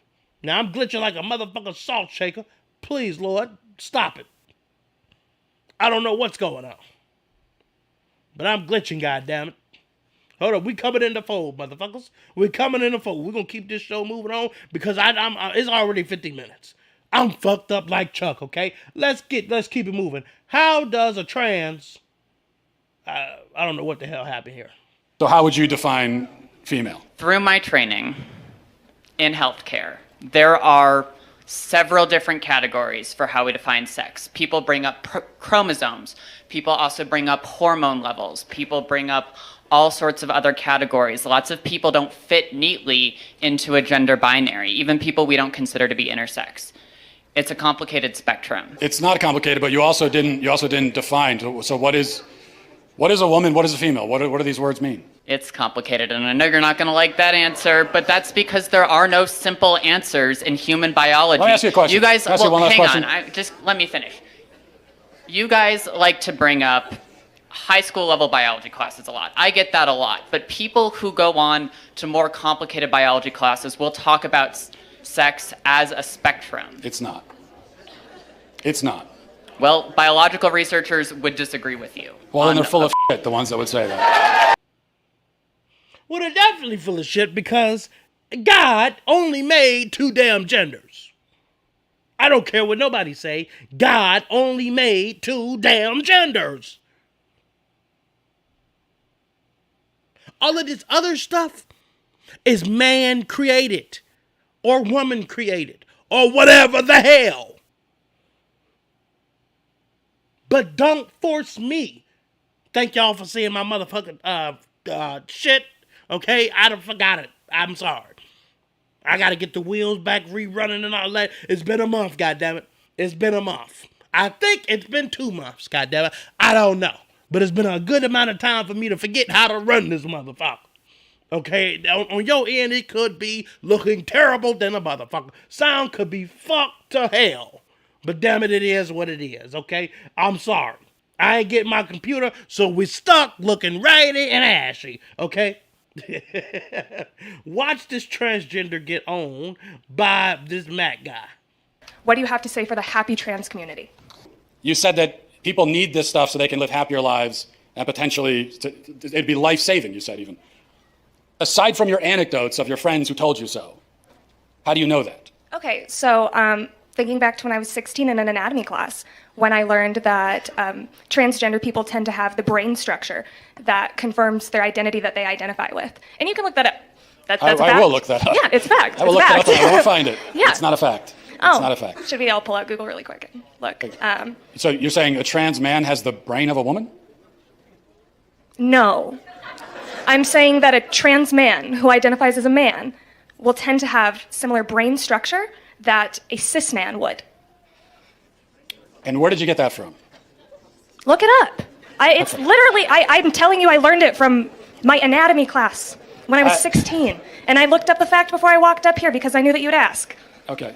Now I'm glitching like a motherfucking salt shaker. Please, Lord, stop it. I don't know what's going on. But I'm glitching, goddammit. Hold up, we coming in the fold, motherfuckers. We coming in the fold. We're gonna keep this show moving on because it's already 50 minutes. I'm fucked up like Chuck, okay? Let's keep it moving. How does a trans I don't know what the hell happened here. So how would you define female? Through my training in healthcare, there are several different categories for how we define sex. People bring up chromosomes. People also bring up hormone levels. People bring up all sorts of other categories. Lots of people don't fit neatly into a gender binary, even people we don't consider to be intersex. It's a complicated spectrum. It's not complicated, but you also didn't define. So what is a woman? What is a female? What do these words mean? It's complicated, and I know you're not going to like that answer, but that's because there are no simple answers in human biology. Let me ask you a question. You guys, Can I ask you one last question? just let me finish. You guys like to bring up high school level biology classes a lot. I get that a lot, but people who go on to more complicated biology classes will talk about sex as a spectrum. It's not. It's not. Well, biological researchers would disagree with you. Well, then they're full of shit, the ones that would say that. Well, they're definitely full of shit because God only made 2 damn genders. I don't care what nobody say. God only made 2 damn genders. All of this other stuff is man created or woman created or whatever the hell. But don't force me. Thank y'all for seeing my motherfucking shit. Okay, I done forgot it. I'm sorry. I gotta get the wheels back rerunning and all that. It's been a month, goddammit. It's been a month. I think it's been 2 months, goddammit. I don't know. But it's been a good amount of time for me to forget how to run this motherfucker. Okay, on your end, it could be looking terrible than a motherfucker. Sound could be fucked to hell. But damn it, it is what it is, okay? I'm sorry. I ain't getting my computer, so we stuck looking raggedy and ashy, okay? Watch this transgender get owned by this Mac guy. What do you have to say for the happy trans community? You said that people need this stuff so they can live happier lives and potentially it'd be life-saving, you said even. Aside from your anecdotes of your friends who told you so, how do you know that? Okay, so thinking back to when I was 16 in an anatomy class, when I learned that transgender people tend to have the brain structure that confirms their identity that they identify with. And you can look that up. That's a fact. I will look that up. Yeah, it's a fact. I will look that up and I won't find it. Yeah. It's not a fact. It's not a fact. Should we all pull out Google really quick and look? So you're saying a trans man has the brain of a woman? No. I'm saying that a trans man who identifies as a man will tend to have similar brain structure that a cis man would. And where did you get that from? Look it up. It's literally, I'm telling you, I learned it from my anatomy class when I was 16. And I looked up the fact before I walked up here because I knew that you'd ask. Okay.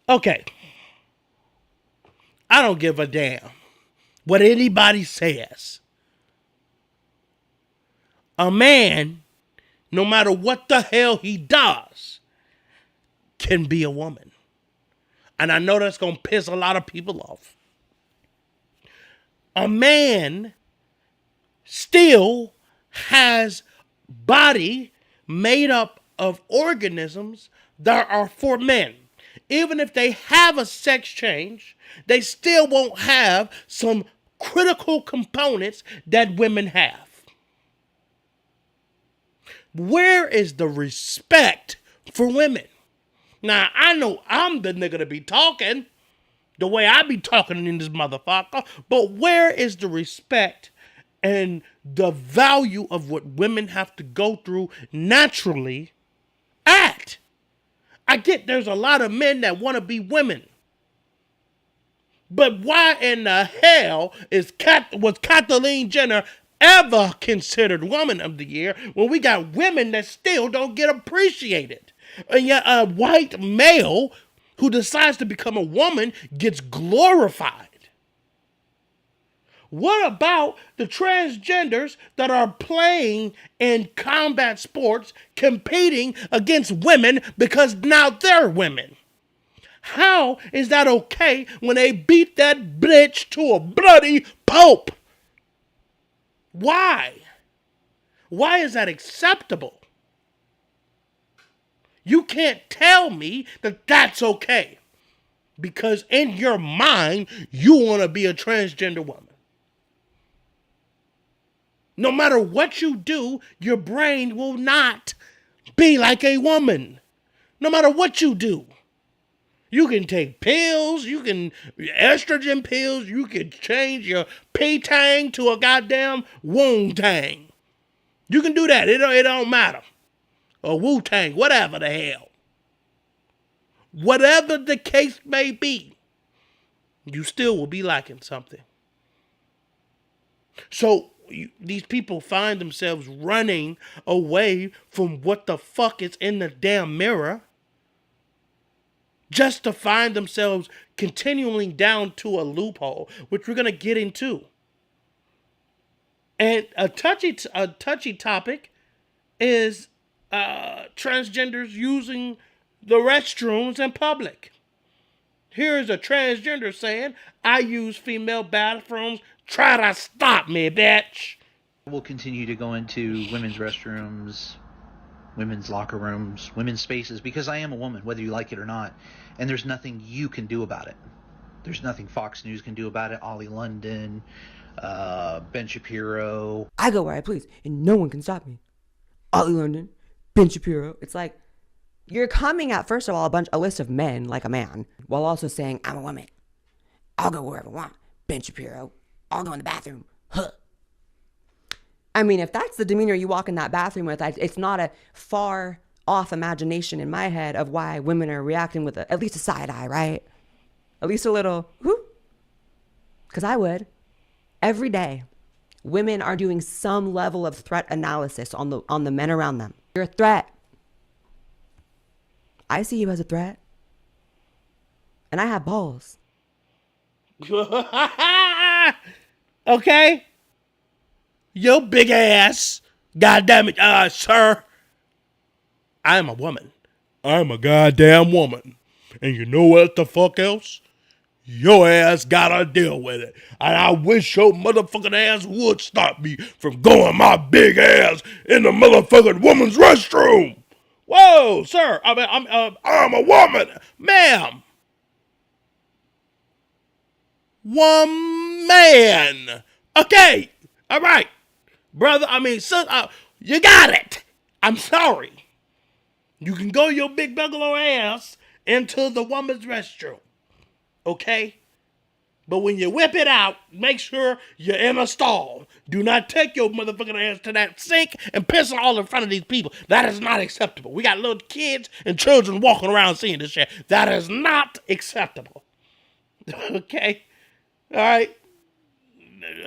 Okay. I don't give a damn what anybody says. A man, no matter what the hell he does, can be a woman. And I know that's going to piss a lot of people off. A man still has body made up of organisms that are for men. Even if they have a sex change, they still won't have some critical components that women have. Where is the respect for women? Now, I know I'm the nigga to be talking the way I be talking in this motherfucker, but where is the respect and the value of what women have to go through naturally at? I get there's a lot of men that want to be women. But why in the hell was Kathleen Jenner ever considered Woman of the Year when we got women that still don't get appreciated? And yet a white male who decides to become a woman gets glorified. What about the transgenders that are playing in combat sports, competing against women because now they're women? How is that okay when they beat that bitch to a bloody pulp? Why? Why is that acceptable? You can't tell me that that's okay. Because in your mind, you want to be a transgender woman. No matter what you do, your brain will not be like a woman. No matter what you do. You can take pills, you can estrogen pills, you can change your P-tang to a goddamn Woon-tang. You can do that. It don't matter. Or Wu-tang, whatever the hell. Whatever the case may be, you still will be lacking something. So these people find themselves running away from what the fuck is in the damn mirror just to find themselves continuing down to a loophole, which we're going to get into. And a touchy topic is transgenders using the restrooms in public. Here's a transgender saying, I use female bathrooms. Try to stop me, bitch. We'll continue to go into women's restrooms, women's locker rooms, women's spaces, because I am a woman, whether you like it or not. And there's nothing you can do about it. There's nothing Fox News can do about it. Ollie London, Ben Shapiro. I go where I please, and no one can stop me. Ollie London, Ben Shapiro. It's like, you're coming at, first of all, a list of men like a man, while also saying, I'm a woman. I'll go wherever I want. Ben Shapiro. I'll go in the bathroom. Huh. I mean, if that's the demeanor you walk in that bathroom with, it's not a far off imagination in my head of why women are reacting with at least a side eye, right? At least a little, whoo. Because I would. Every day, women are doing some level of threat analysis on the men around them. You're a threat. I see you as a threat. And I have balls. Okay? Yo big ass. Goddamn it, sir. I'm a woman. I'm a goddamn woman. And you know what the fuck else? Your ass gotta deal with it. And I wish your motherfucking ass would stop me from going my big ass in the motherfucking woman's restroom. Whoa, sir. I'm a woman. Ma'am. One man. Okay. All right. Brother, son, you got it. I'm sorry. You can go your big buffalo ass into the woman's restroom. Okay? But when you whip it out, make sure you're in a stall. Do not take your motherfucking ass to that sink and piss all in front of these people. That is not acceptable. We got little kids and children walking around seeing this shit. That is not acceptable. Okay? All right?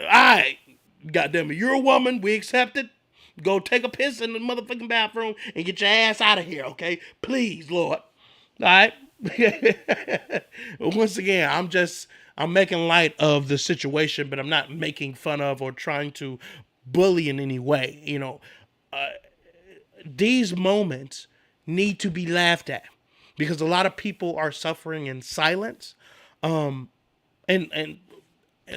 All right. Goddamn it. You're a woman. We accept it. Go take a piss in the motherfucking bathroom and get your ass out of here, okay? Please, Lord. All right? Once again, I'm making light of the situation, but I'm not making fun of or trying to bully in any way. You know, these moments need to be laughed at because a lot of people are suffering in silence. And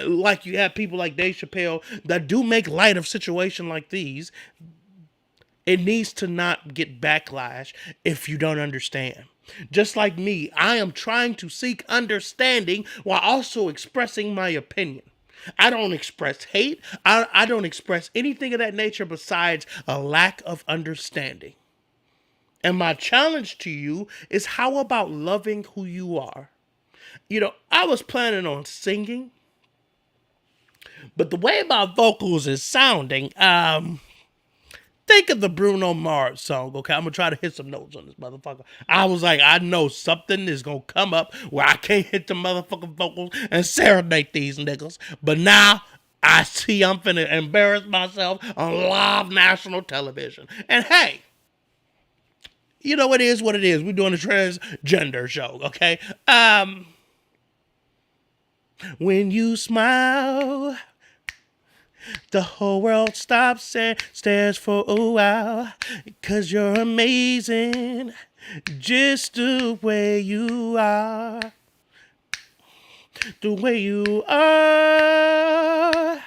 like you have people like Dave Chappelle that do make light of situations like these. It needs to not get backlash if you don't understand. Just like me, I am trying to seek understanding while also expressing my opinion. I don't express hate. I don't express anything of that nature besides a lack of understanding. And my challenge to you is, how about loving who you are? You know, I was planning on singing, but the way my vocals is sounding, think of the Bruno Mars song, okay? I'm going to try to hit some notes on this motherfucker. I was like, I know something is going to come up where I can't hit the motherfucking vocals and serenade these niggas. But now I see I'm finna embarrass myself on live national television. And hey, you know, it is what it is. We're doing a transgender show, okay? When you smile, The whole world stops and stares for a while. 'Cause you're amazing, just the way you are. The way you are.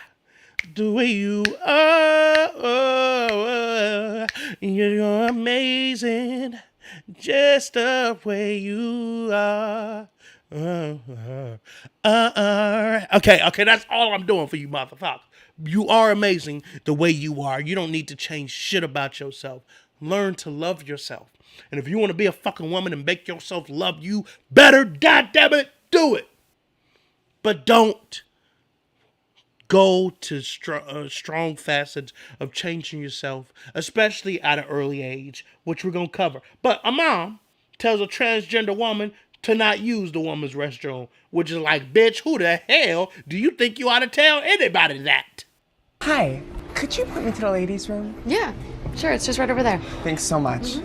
The way you are. You're amazing, just the way you are. Okay, that's all I'm doing for you, motherfucker. You are amazing the way you are. You don't need to change shit about yourself. Learn to love yourself. And if you want to be a fucking woman and make yourself love you better, goddammit, do it. But don't go to strong facets of changing yourself, especially at an early age, which we're going to cover. But a mom tells a transgender woman to not use the woman's restroom, which is like, bitch, who the hell do you think you ought to tell anybody that? Hi, could you put me to the ladies' room? Yeah, sure, it's just right over there. Thanks so much.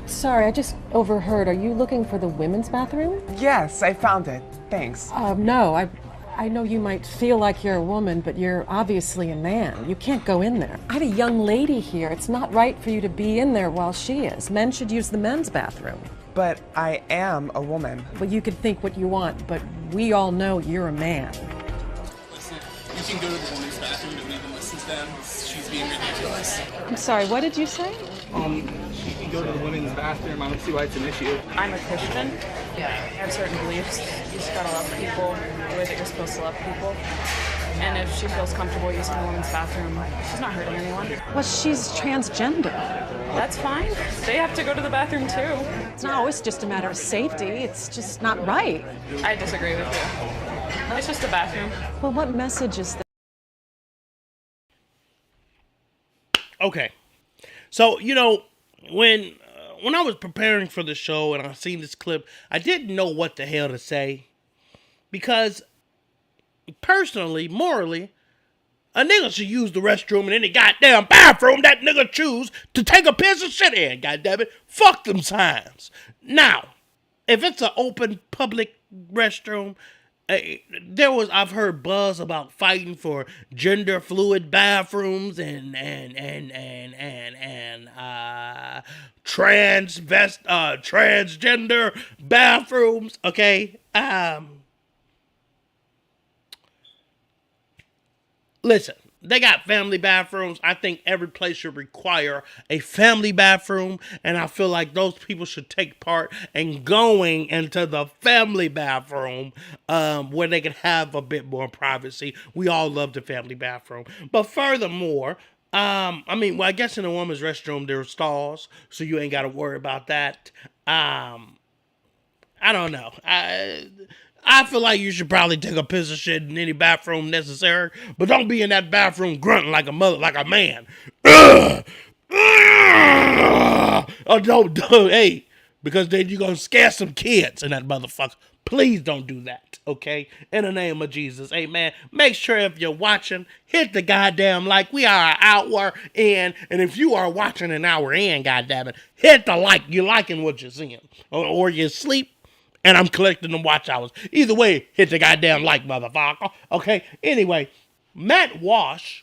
Sorry, I just overheard. Are you looking for the women's bathroom? Yes, I found it. Thanks. No, I know you might feel like you're a woman, but you're obviously a man. You can't go in there. I have a young lady here. It's not right for you to be in there while she is. Men should use the men's bathroom. But I am a woman. Well, you can think what you want, but we all know you're a man. Listen, you can go to the women's bathroom. Don't even listen to them. She's being ridiculous. I'm sorry, what did you say? You can go to the women's bathroom. I don't see why it's an issue. I'm a Christian. Yeah, I have certain beliefs. You just gotta love people the way that you're supposed to love people. And if she feels comfortable using the women's bathroom, she's not hurting anyone. Well, she's transgender. That's fine. They have to go to the bathroom too. It's not always just a matter of safety. It's just not right. I disagree with you. It's just a bathroom. Well, what message is that? Okay. So, when I was preparing for the show and I seen this clip, I didn't know what the hell to say. Because, personally, morally, a nigga should use the restroom in any goddamn bathroom that nigga choose to take a piss and shit in, goddammit. Fuck them signs. Now, if it's an open public restroom, I've heard buzz about fighting for gender fluid bathrooms and transgender bathrooms. Okay, listen. They got family bathrooms. I think every place should require a family bathroom, and I feel like those people should take part in going into the family bathroom where they can have a bit more privacy. We all love the family bathroom. But furthermore, I guess in a woman's restroom there are stalls, so you ain't got to worry about that. I don't know. I feel like you should probably take a piss of shit in any bathroom necessary, but don't be in that bathroom grunting like a man. Oh, don't, hey, because then you're going to scare some kids in that motherfucker. Please don't do that, okay? In the name of Jesus, amen. Make sure if you're watching, hit the goddamn like. We are an hour in, and if you are watching an hour in, goddammit, hit the like. You're liking what you're seeing. Or you sleep, and I'm collecting them watch hours. Either way, hit the goddamn like, motherfucker. Okay? Anyway, Matt Wallace,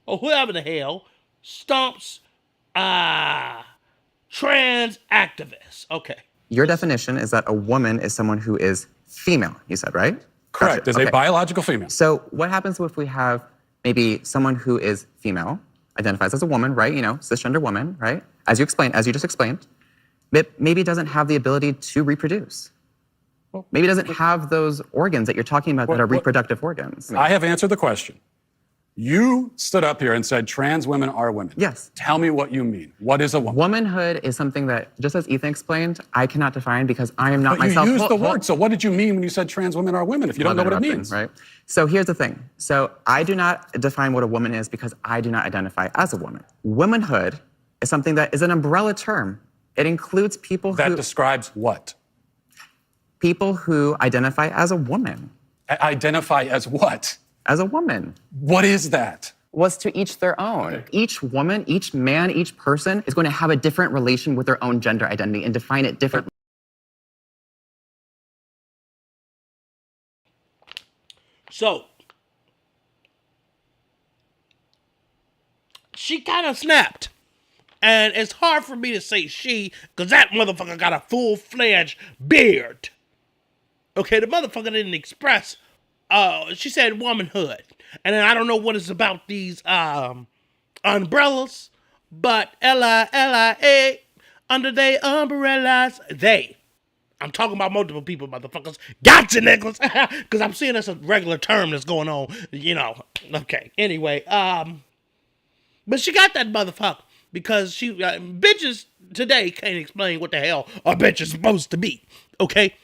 or whoever the hell, stomps trans activists. Okay. Your definition is that a woman is someone who is female, you said, right? Correct. Is a biological female. So what happens if we have maybe someone who is female, identifies as a woman, right? Cisgender woman, right? As you just explained. Maybe doesn't have the ability to reproduce. Maybe doesn't have those organs that you're talking about that are reproductive organs. I have answered the question. You stood up here and said trans women are women. Yes. Tell me what you mean. What is a woman? Womanhood is something that, just as Ethan explained, I cannot define because I am not But myself. you used the word, so what did you mean when you said trans women are women if you don't know what it means? Right? So here's the thing. So I do not define what a woman is because I do not identify as a woman. Womanhood is something that is an umbrella term. It includes people that describes what? People who identify as a woman. Identify as what? As a woman. What is that? Was to each their own. Okay. Each woman, each man, each person is going to have a different relation with their own gender identity and define it differently. So, she kind of snapped. And it's hard for me to say she, because that motherfucker got a full-fledged beard. Okay, the motherfucker didn't express, she said womanhood. And then I don't know what it's about these umbrellas, but L-I-L-I-A, under they umbrellas, they. I'm talking about multiple people, motherfuckers. Gotcha, niggas. Because I'm seeing that's a regular term that's going on, you know. Okay, anyway, but she got that motherfucker because she, bitches today can't explain what the hell a bitch is supposed to be, okay?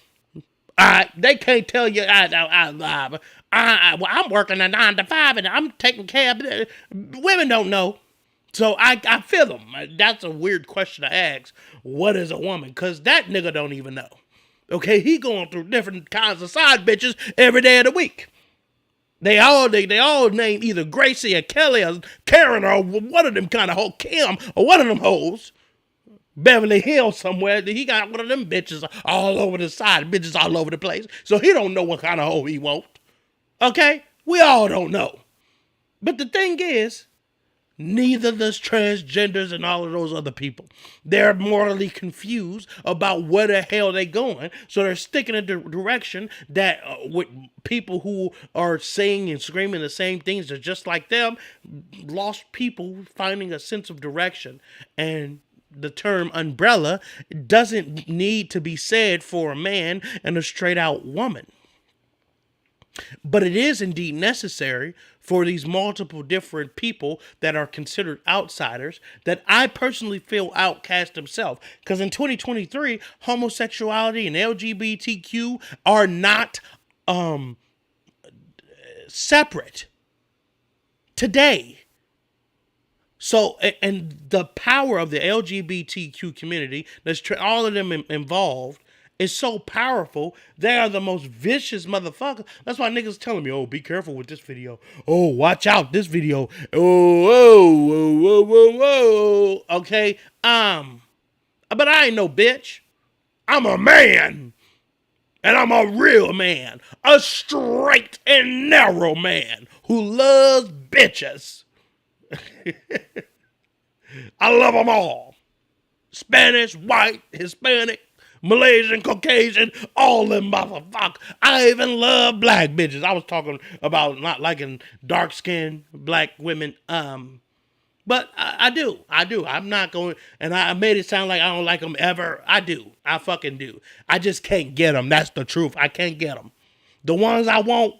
They can't tell you, well, I'm working a 9 to 5 and I'm taking care of, women don't know. So I feel them. That's a weird question to ask. What is a woman? Because that nigga don't even know. Okay, he going through different kinds of side bitches every day of the week. They all name either Gracie or Kelly or Karen or one of them kind of hoes, Kim or one of them hoes. Beverly Hills somewhere. He got one of them bitches all over the side, bitches all over the place. So he don't know what kind of hoe he want. Okay? We all don't know. But the thing is, neither does transgenders and all of those other people. They're morally confused about where the hell they're going, so they're sticking in the direction that with people who are saying and screaming the same things are just like them, lost people finding a sense of direction. And the term umbrella doesn't need to be said for a man and a straight out woman. But it is indeed necessary for these multiple different people that are considered outsiders that I personally feel outcast themselves. Because in 2023, homosexuality and LGBTQ are not separate. Today. So, and the power of the LGBTQ community, that's all of them involved, is so powerful. They are the most vicious motherfuckers. That's why niggas telling me, oh, be careful with this video. Oh, watch out, this video. Oh, whoa, whoa, whoa, whoa, whoa. Okay, but I ain't no bitch. I'm a man. And I'm a real man. A straight and narrow man who loves bitches. I love them all. Spanish, white, Hispanic, Malaysian, Caucasian, all them motherfuckers. I even love black bitches. I was talking about not liking dark-skinned black women. But I do. I'm not going, and I made it sound like I don't like them ever. I do. I fucking do. I just can't get them. That's the truth. I can't get them. The ones I want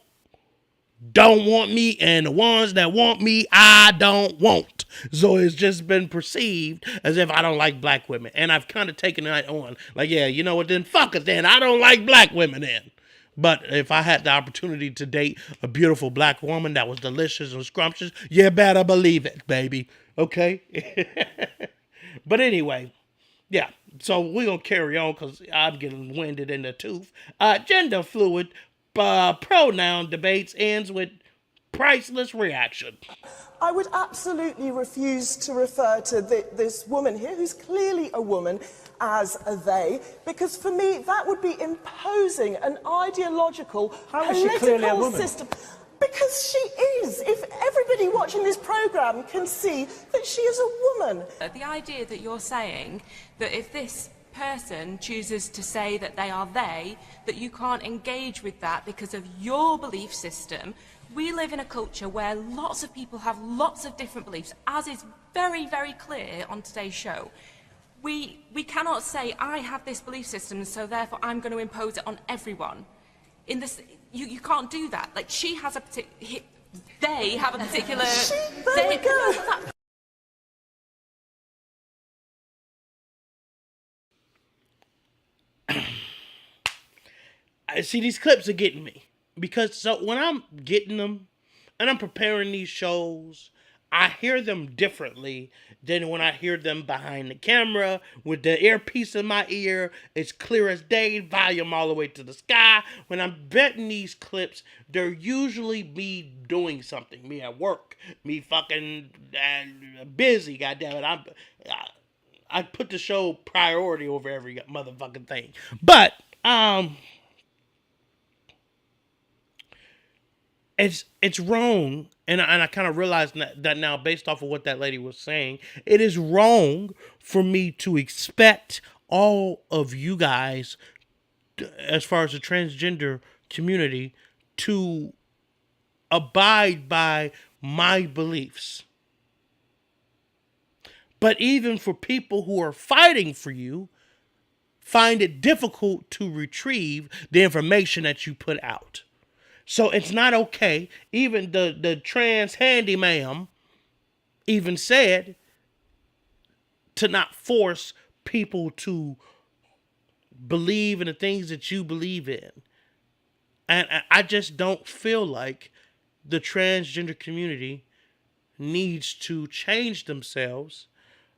don't want me, and the ones that want me, I don't want. So it's just been perceived as if I don't like black women. And I've kind of taken that on. Like, yeah, you know what, then fuck it then. I don't like black women then. But if I had the opportunity to date a beautiful black woman that was delicious and scrumptious, you better believe it, baby. Okay? But anyway, yeah. So we're going to carry on because I'm getting winded in the tooth. Gender fluid pronoun debates ends with priceless reaction. I would absolutely refuse to refer to this woman here, who's clearly a woman, as a they, because for me that would be imposing an ideological political system. Because she is. If everybody watching this programme can see that she is a woman. The idea that you're saying that if this person chooses to say that they are they, that you can't engage with that because of your belief system. We live in a culture where lots of people have lots of different beliefs, as is very, very clear on today's show. We cannot say, I have this belief system, so therefore I'm going to impose it on everyone. In this, you can't do that. Like, she has a particular, they have a particular... There we go. I see these clips are getting me. Because so when I'm getting them and I'm preparing these shows, I hear them differently than when I hear them behind the camera with the earpiece in my ear. It's clear as day, volume all the way to the sky. When I'm betting these clips, they're usually me doing something. Me at work. Me fucking busy, goddammit. I put the show priority over every motherfucking thing. But, it's wrong, and I kind of realized that now based off of what that lady was saying. It is wrong for me to expect all of you guys, as far as the transgender community, to abide by my beliefs. But even for people who are fighting for you, find it difficult to retrieve the information that you put out. So it's not okay. Even the trans handyman even said to not force people to believe in the things that you believe in. And I just don't feel like the transgender community needs to change themselves.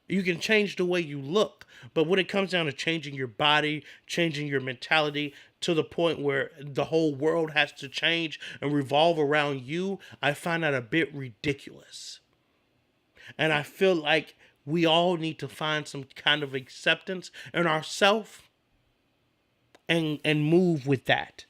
You can change the way you look, but when it comes down to changing your body, changing your mentality to the point where the whole world has to change and revolve around you, I find that a bit ridiculous. And I feel like we all need to find some kind of acceptance in ourselves and move with that.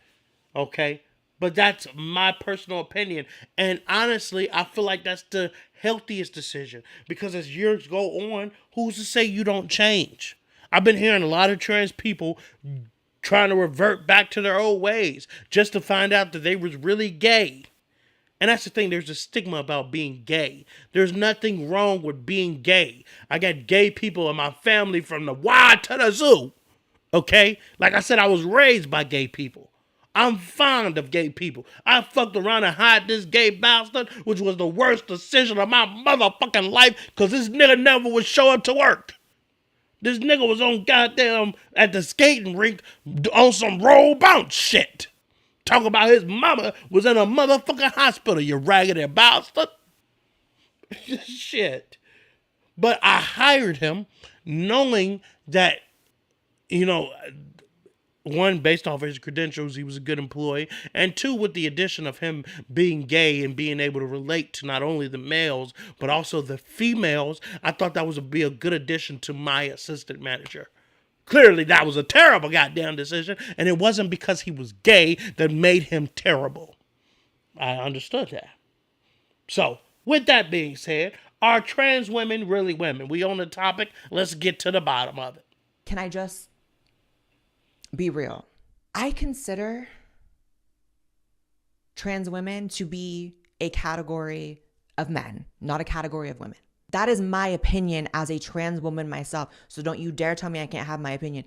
Okay? But that's my personal opinion. And honestly, I feel like that's the healthiest decision. Because as years go on, who's to say you don't change? I've been hearing a lot of trans people trying to revert back to their old ways just to find out that they was really gay. And that's the thing, there's a stigma about being gay. There's nothing wrong with being gay. I got gay people in my family from the Y to the zoo. Okay? Like I said, I was raised by gay people. I'm fond of gay people. I fucked around and hired this gay bastard, which was the worst decision of my motherfucking life, because this nigga never would show up to work. This nigga was on goddamn at the skating rink on some roll bounce shit. Talk about his mama was in a motherfucking hospital, you raggedy bastard. Shit. But I hired him knowing that, you know, one, based off his credentials, he was a good employee. And two, with the addition of him being gay and being able to relate to not only the males, but also the females, I thought that would be a good addition to my assistant manager. Clearly, that was a terrible goddamn decision. And it wasn't because he was gay that made him terrible. I understood that. So, with that being said, are trans women really women? We on the topic. Let's get to the bottom of it. Can I just be real? I consider trans women to be a category of men, not a category of women. That is my opinion as a trans woman myself. So don't you dare tell me I can't have my opinion.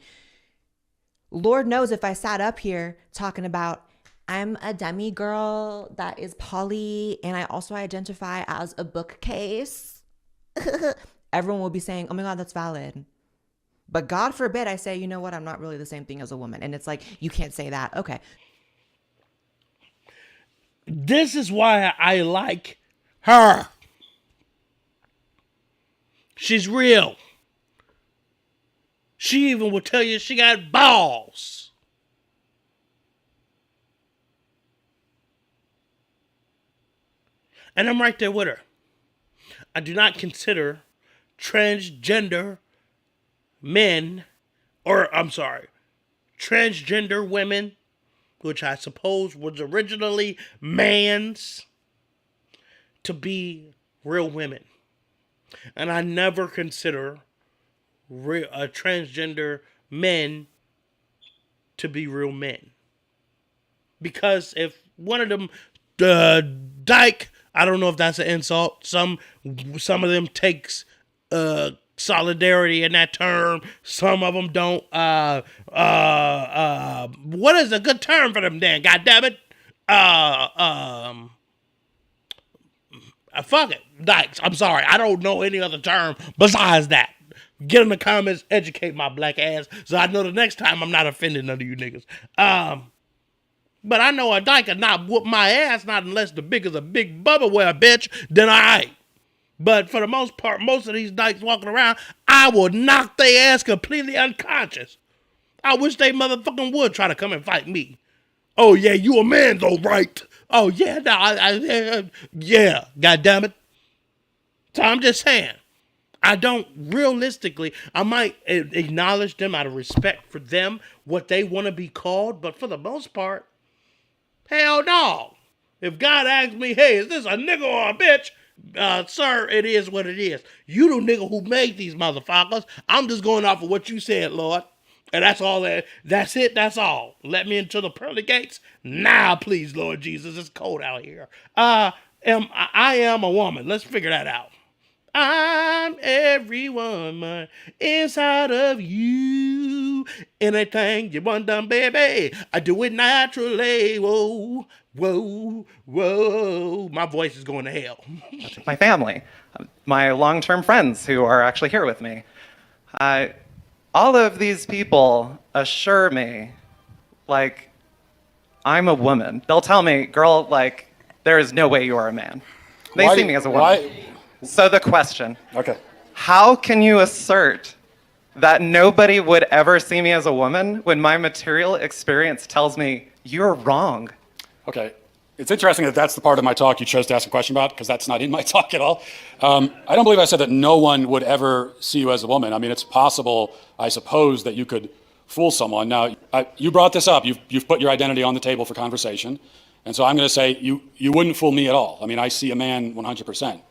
Lord knows if I sat up here talking about I'm a demi girl that is poly and I also identify as a bookcase, everyone will be saying, oh my God, that's valid. But God forbid I say, you know what, I'm not really the same thing as a woman. And it's like, you can't say that. Okay. This is why I like her. She's real. She even will tell you she got balls. And I'm right there with her. I do not consider transgender men, or I'm sorry, transgender women, which I suppose was originally man's, to be real women. And I never consider transgender men to be real men. Because if one of them, dyke, I don't know if that's an insult. Some of them takes solidarity in that term. Some of them don't. What is a good term for them then? God damn it. Fuck it. Dykes. I'm sorry. I don't know any other term besides that. Get in the comments, educate my black ass, so I know the next time I'm not offending none of you niggas. But I know a dyke will not whoop my ass, not unless the big is a big Bubbleware bitch, then I. But for the most part, most of these dykes walking around, I will knock their ass completely unconscious. I wish they motherfucking would try to come and fight me. Oh yeah, you a man though, right? Oh yeah, no, yeah, goddammit. So I'm just saying, I don't, realistically, I might acknowledge them out of respect for them, what they want to be called, but for the most part, hell no. If God asks me, hey, is this a nigga or a bitch? Sir, it is what it is. You the nigga who made these motherfuckers. I'm just going off of what you said, Lord. And that's all that's it, that's all. Let me into the pearly gates. Now, please, Lord Jesus. It's cold out here. I am a woman. Let's figure that out. I'm every woman inside of you. Anything you want done, baby, I do it naturally. Whoa, whoa, whoa. My voice is going to hell. My family, my long-term friends who are actually here with me. All of these people assure me, like, I'm a woman. They'll tell me, girl, like, there is no way you are a man. They see me as a woman. So the question, how can you assert that nobody would ever see me as a woman when my material experience tells me you're wrong? Okay. It's interesting that that's the part of my talk you chose to ask a question about, because that's not in my talk at all. I don't believe I said that no one would ever see you as a woman. I mean, it's possible, I suppose, that you could fool someone. Now, you brought this up. You've put your identity on the table for conversation. And so I'm going to say you wouldn't fool me at all. I mean, I see a man 100%.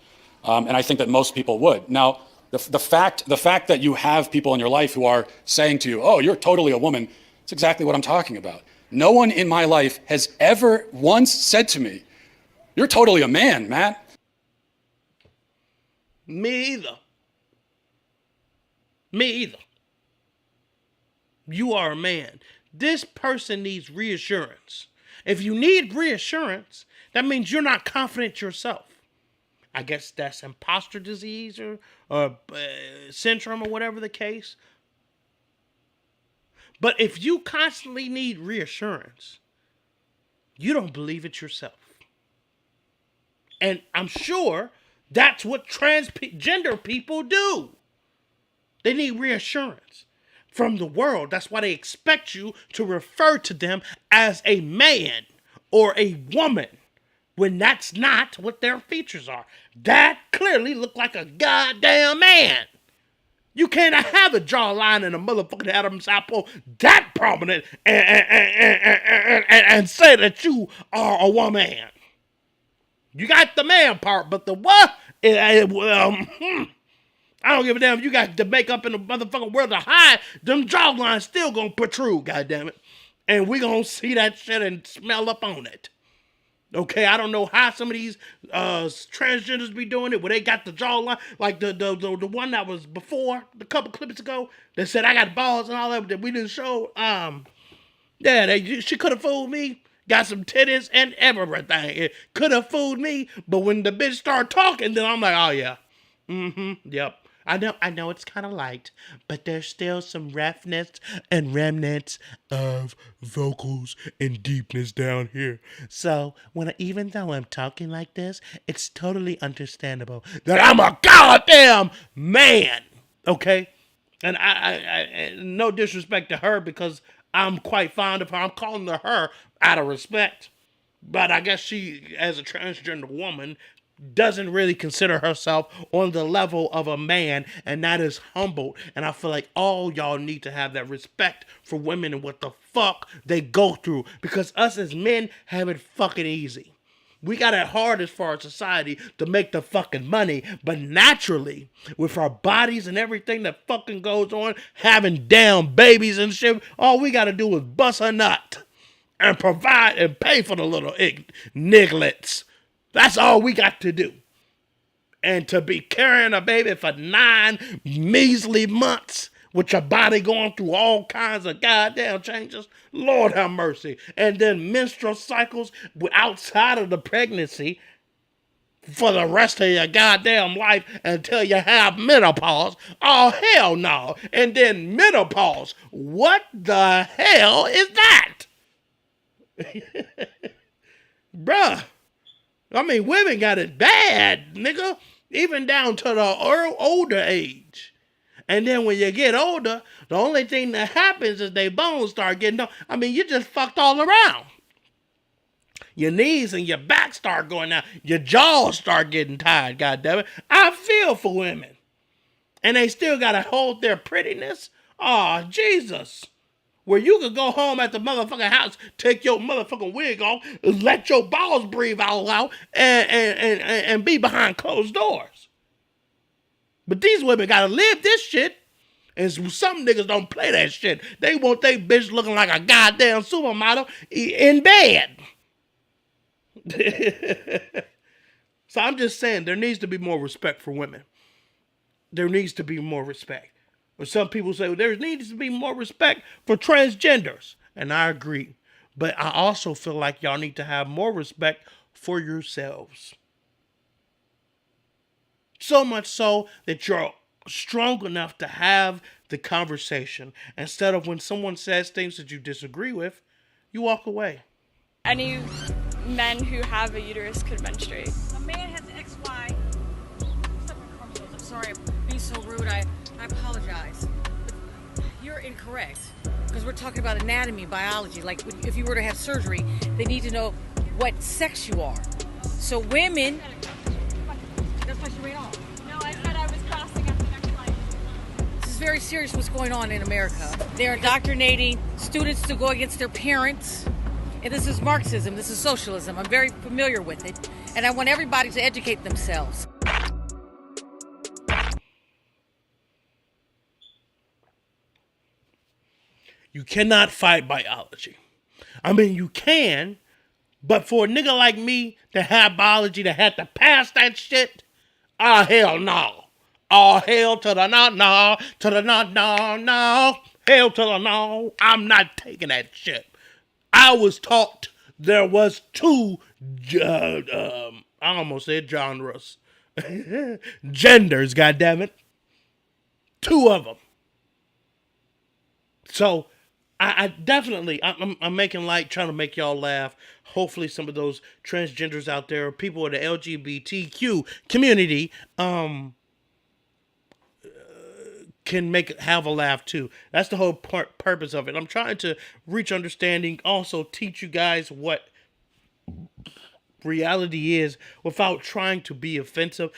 And I think that most people would. Now, the fact that you have people in your life who are saying to you, oh, you're totally a woman, it's exactly what I'm talking about. No one in my life has ever once said to me, you're totally a man, Matt. Me either. Me either. You are a man. This person needs reassurance. If you need reassurance, that means you're not confident yourself. I guess that's imposter disease or syndrome or whatever the case. But if you constantly need reassurance, you don't believe it yourself. And I'm sure that's what transgender people do. They need reassurance from the world. That's why they expect you to refer to them as a man or a woman, when that's not what their features are. That clearly look like a goddamn man. You can't have a jawline and a motherfucking Adam's apple that prominent and say that you are a woman. You got the man part, but the what? I don't give a damn if you got the makeup in the motherfucking world to hide. Them jawlines still gonna protrude, goddammit. And we gonna see that shit and smell up on it. Okay, I don't know how some of these transgenders be doing it, where they got the jawline, like the one that was before, a couple clips ago, that said I got balls and all that we didn't show. She could have fooled me. Got some titties and everything. It could have fooled me, but when the bitch started talking, then I'm like, oh yeah, yep. I know it's kind of light, but there's still some roughness and remnants of vocals and deepness down here. So, even though I'm talking like this, it's totally understandable that I'm a goddamn man, okay? And I no disrespect to her, because I'm quite fond of her. I'm calling her out of respect. But I guess she, as a transgender woman, doesn't really consider herself on the level of a man, and that is humbled. And I feel like all y'all need to have that respect for women and what the fuck they go through, because us as men have it fucking easy. We got it hard as far as society to make the fucking money, but naturally, with our bodies and everything that fucking goes on, having damn babies and shit, all we gotta do is bust a nut and provide and pay for the little nigglets. That's all we got to do. And to be carrying a baby for 9 measly months with your body going through all kinds of goddamn changes, Lord have mercy. And then menstrual cycles outside of the pregnancy for the rest of your goddamn life until you have menopause. Oh, hell no. And then menopause. What the hell is that? Bruh. I mean, women got it bad, nigga, even down to the older age. And then when you get older, the only thing that happens is their bones start getting done. I mean, you just fucked all around. Your knees and your back start going down. Your jaws start getting tired, goddammit. I feel for women. And they still got to hold their prettiness. Oh, Jesus. where you could go home at the motherfucking house, take your motherfucking wig off, let your balls breathe all out, and be behind closed doors. But these women gotta live this shit. And some niggas don't play that shit. They want they bitch looking like a goddamn supermodel in bed. So I'm just saying, there needs to be more respect for women. There needs to be more respect. Or some people say, well, there needs to be more respect for transgenders. And I agree. But I also feel like y'all need to have more respect for yourselves. So much so that you're strong enough to have the conversation instead of when someone says things that you disagree with, you walk away. Any men who have a uterus could menstruate. A man has XY separate chromosomes. I'm sorry I'm being so rude. I apologize. But you're incorrect. Because we're talking about anatomy, biology. Like if you were to have surgery, they need to know what sex you are. So women... That's why she ran off. No, I said I was crossing at the next line. This is very serious what's going on in America. They're indoctrinating students to go against their parents. And this is Marxism, this is socialism. I'm very familiar with it. And I want everybody to educate themselves. You cannot fight biology. I mean, you can, but for a nigga like me to have biology to have to pass that shit, oh, hell no. Oh, hell to the no, to the no. Hell to the no. I'm not taking that shit. I was taught there was two, I almost said genres. Genders, goddammit. Two of them. So, I definitely, I'm making light, trying to make y'all laugh. Hopefully some of those transgenders out there, people in the LGBTQ community, can have a laugh too. That's the whole purpose of it. I'm trying to reach understanding, also teach you guys what reality is without trying to be offensive.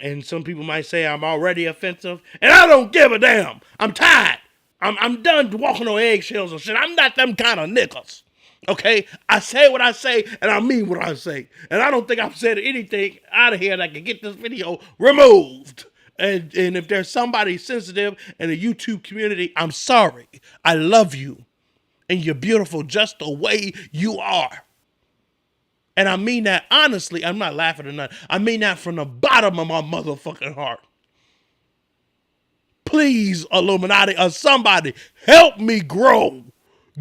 And some people might say I'm already offensive, and I don't give a damn. I'm tired. I'm done walking on eggshells and shit. I'm not them kind of niggas. Okay? I say what I say, and I mean what I say. And I don't think I've said anything out of here that can get this video removed. And if there's somebody sensitive in the YouTube community, I'm sorry. I love you. And you're beautiful just the way you are. And I mean that honestly. I'm not laughing or nothing. I mean that from the bottom of my motherfucking heart. Please, Illuminati or somebody, help me grow.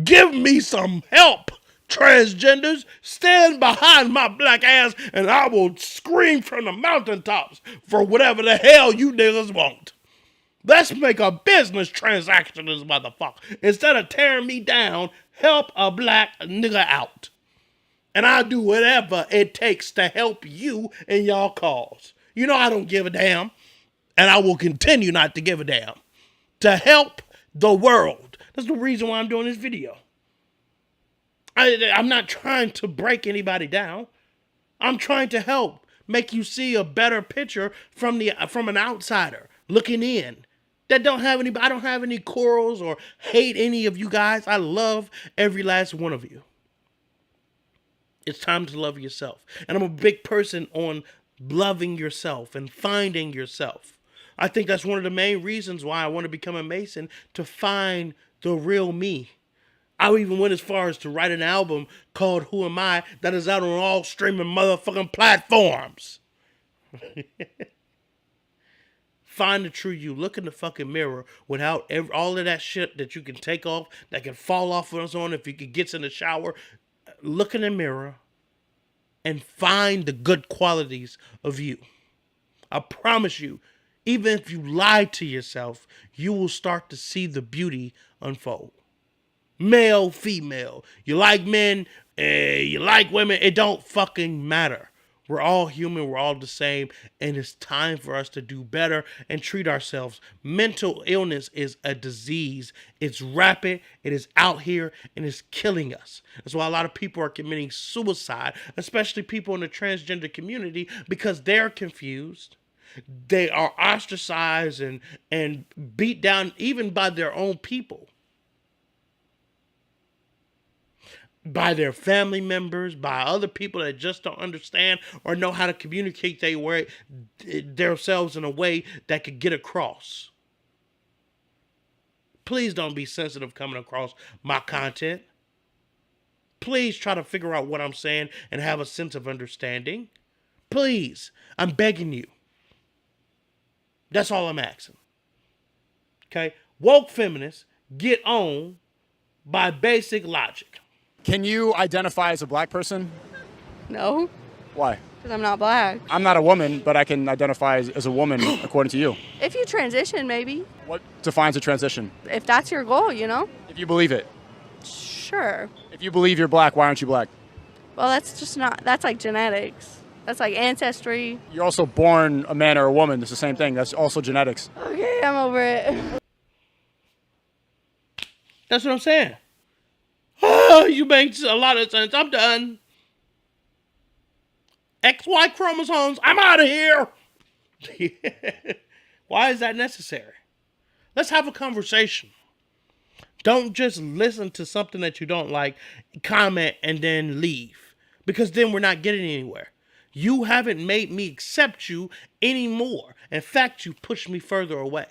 Give me some help. Transgenders, stand behind my black ass and I will scream from the mountaintops for whatever the hell you niggas want. Let's make a business transaction, this motherfucker. Instead of tearing me down, help a black nigga out. And I'll do whatever it takes to help you in y'all cause. You know I don't give a damn. And I will continue not to give a damn. To help the world. That's the reason why I'm doing this video. I'm not trying to break anybody down. I'm trying to help make you see a better picture from an outsider looking in. I don't have any quarrels or hate any of you guys. I love every last one of you. It's time to love yourself. And I'm a big person on loving yourself and finding yourself. I think that's one of the main reasons why I want to become a Mason, to find the real me. I even went as far as to write an album called Who Am I that is out on all streaming motherfucking platforms. Find the true you. Look in the fucking mirror without all of that shit that you can take off, that can fall off of us on if you can get in the shower. Look in the mirror and find the good qualities of you. I promise you, even if you lie to yourself, you will start to see the beauty unfold. Male, female. You like men, you like women, it don't fucking matter. We're all human, we're all the same, and it's time for us to do better and treat ourselves. Mental illness is a disease. It's rapid, it is out here, and it's killing us. That's why a lot of people are committing suicide, especially people in the transgender community, because they're confused. They are ostracized and beat down even by their own people. by their family members, by other people that just don't understand or know how to communicate themselves in a way that could get across. Please don't be sensitive coming across my content. Please try to figure out what I'm saying and have a sense of understanding. Please, I'm begging you. That's all I'm asking. Okay? Woke feminists get on by basic logic. Can you identify as a black person? No, Why? because I'm not black. I'm not a woman, but I can identify as a woman according to you. If you transition, maybe. What defines a transition? If that's your goal, you know? If you believe it. Sure. If you believe you're black, why aren't you black? Well, that's just not, that's like genetics. That's like ancestry. You're also born a man or a woman. It's the same thing. That's also genetics. Okay, I'm over it. That's what I'm saying. Oh, you make a lot of sense. I'm done. XY chromosomes, I'm out of here. Why is that necessary? Let's have a conversation. Don't just listen to something that you don't like, comment, and then leave. Because then we're not getting anywhere. You haven't made me accept you anymore. In fact, you pushed me further away.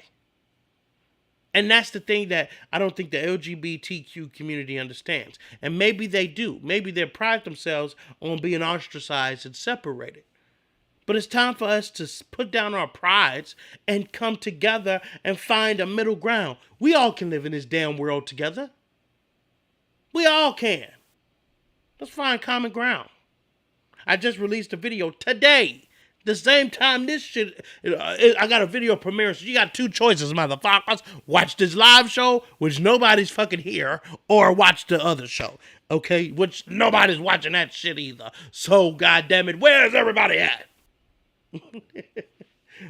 And that's the thing that I don't think the LGBTQ community understands. And maybe they do. Maybe they pride themselves on being ostracized and separated. But it's time for us to put down our prides and come together and find a middle ground. We all can live in this damn world together. We all can. Let's find common ground. I just released a video today. The same time this shit, I got a video premiere, so you got two choices, motherfuckers. Watch this live show, which nobody's fucking here, or watch the other show, okay? Which nobody's watching that shit either. So, goddammit, where's everybody at? All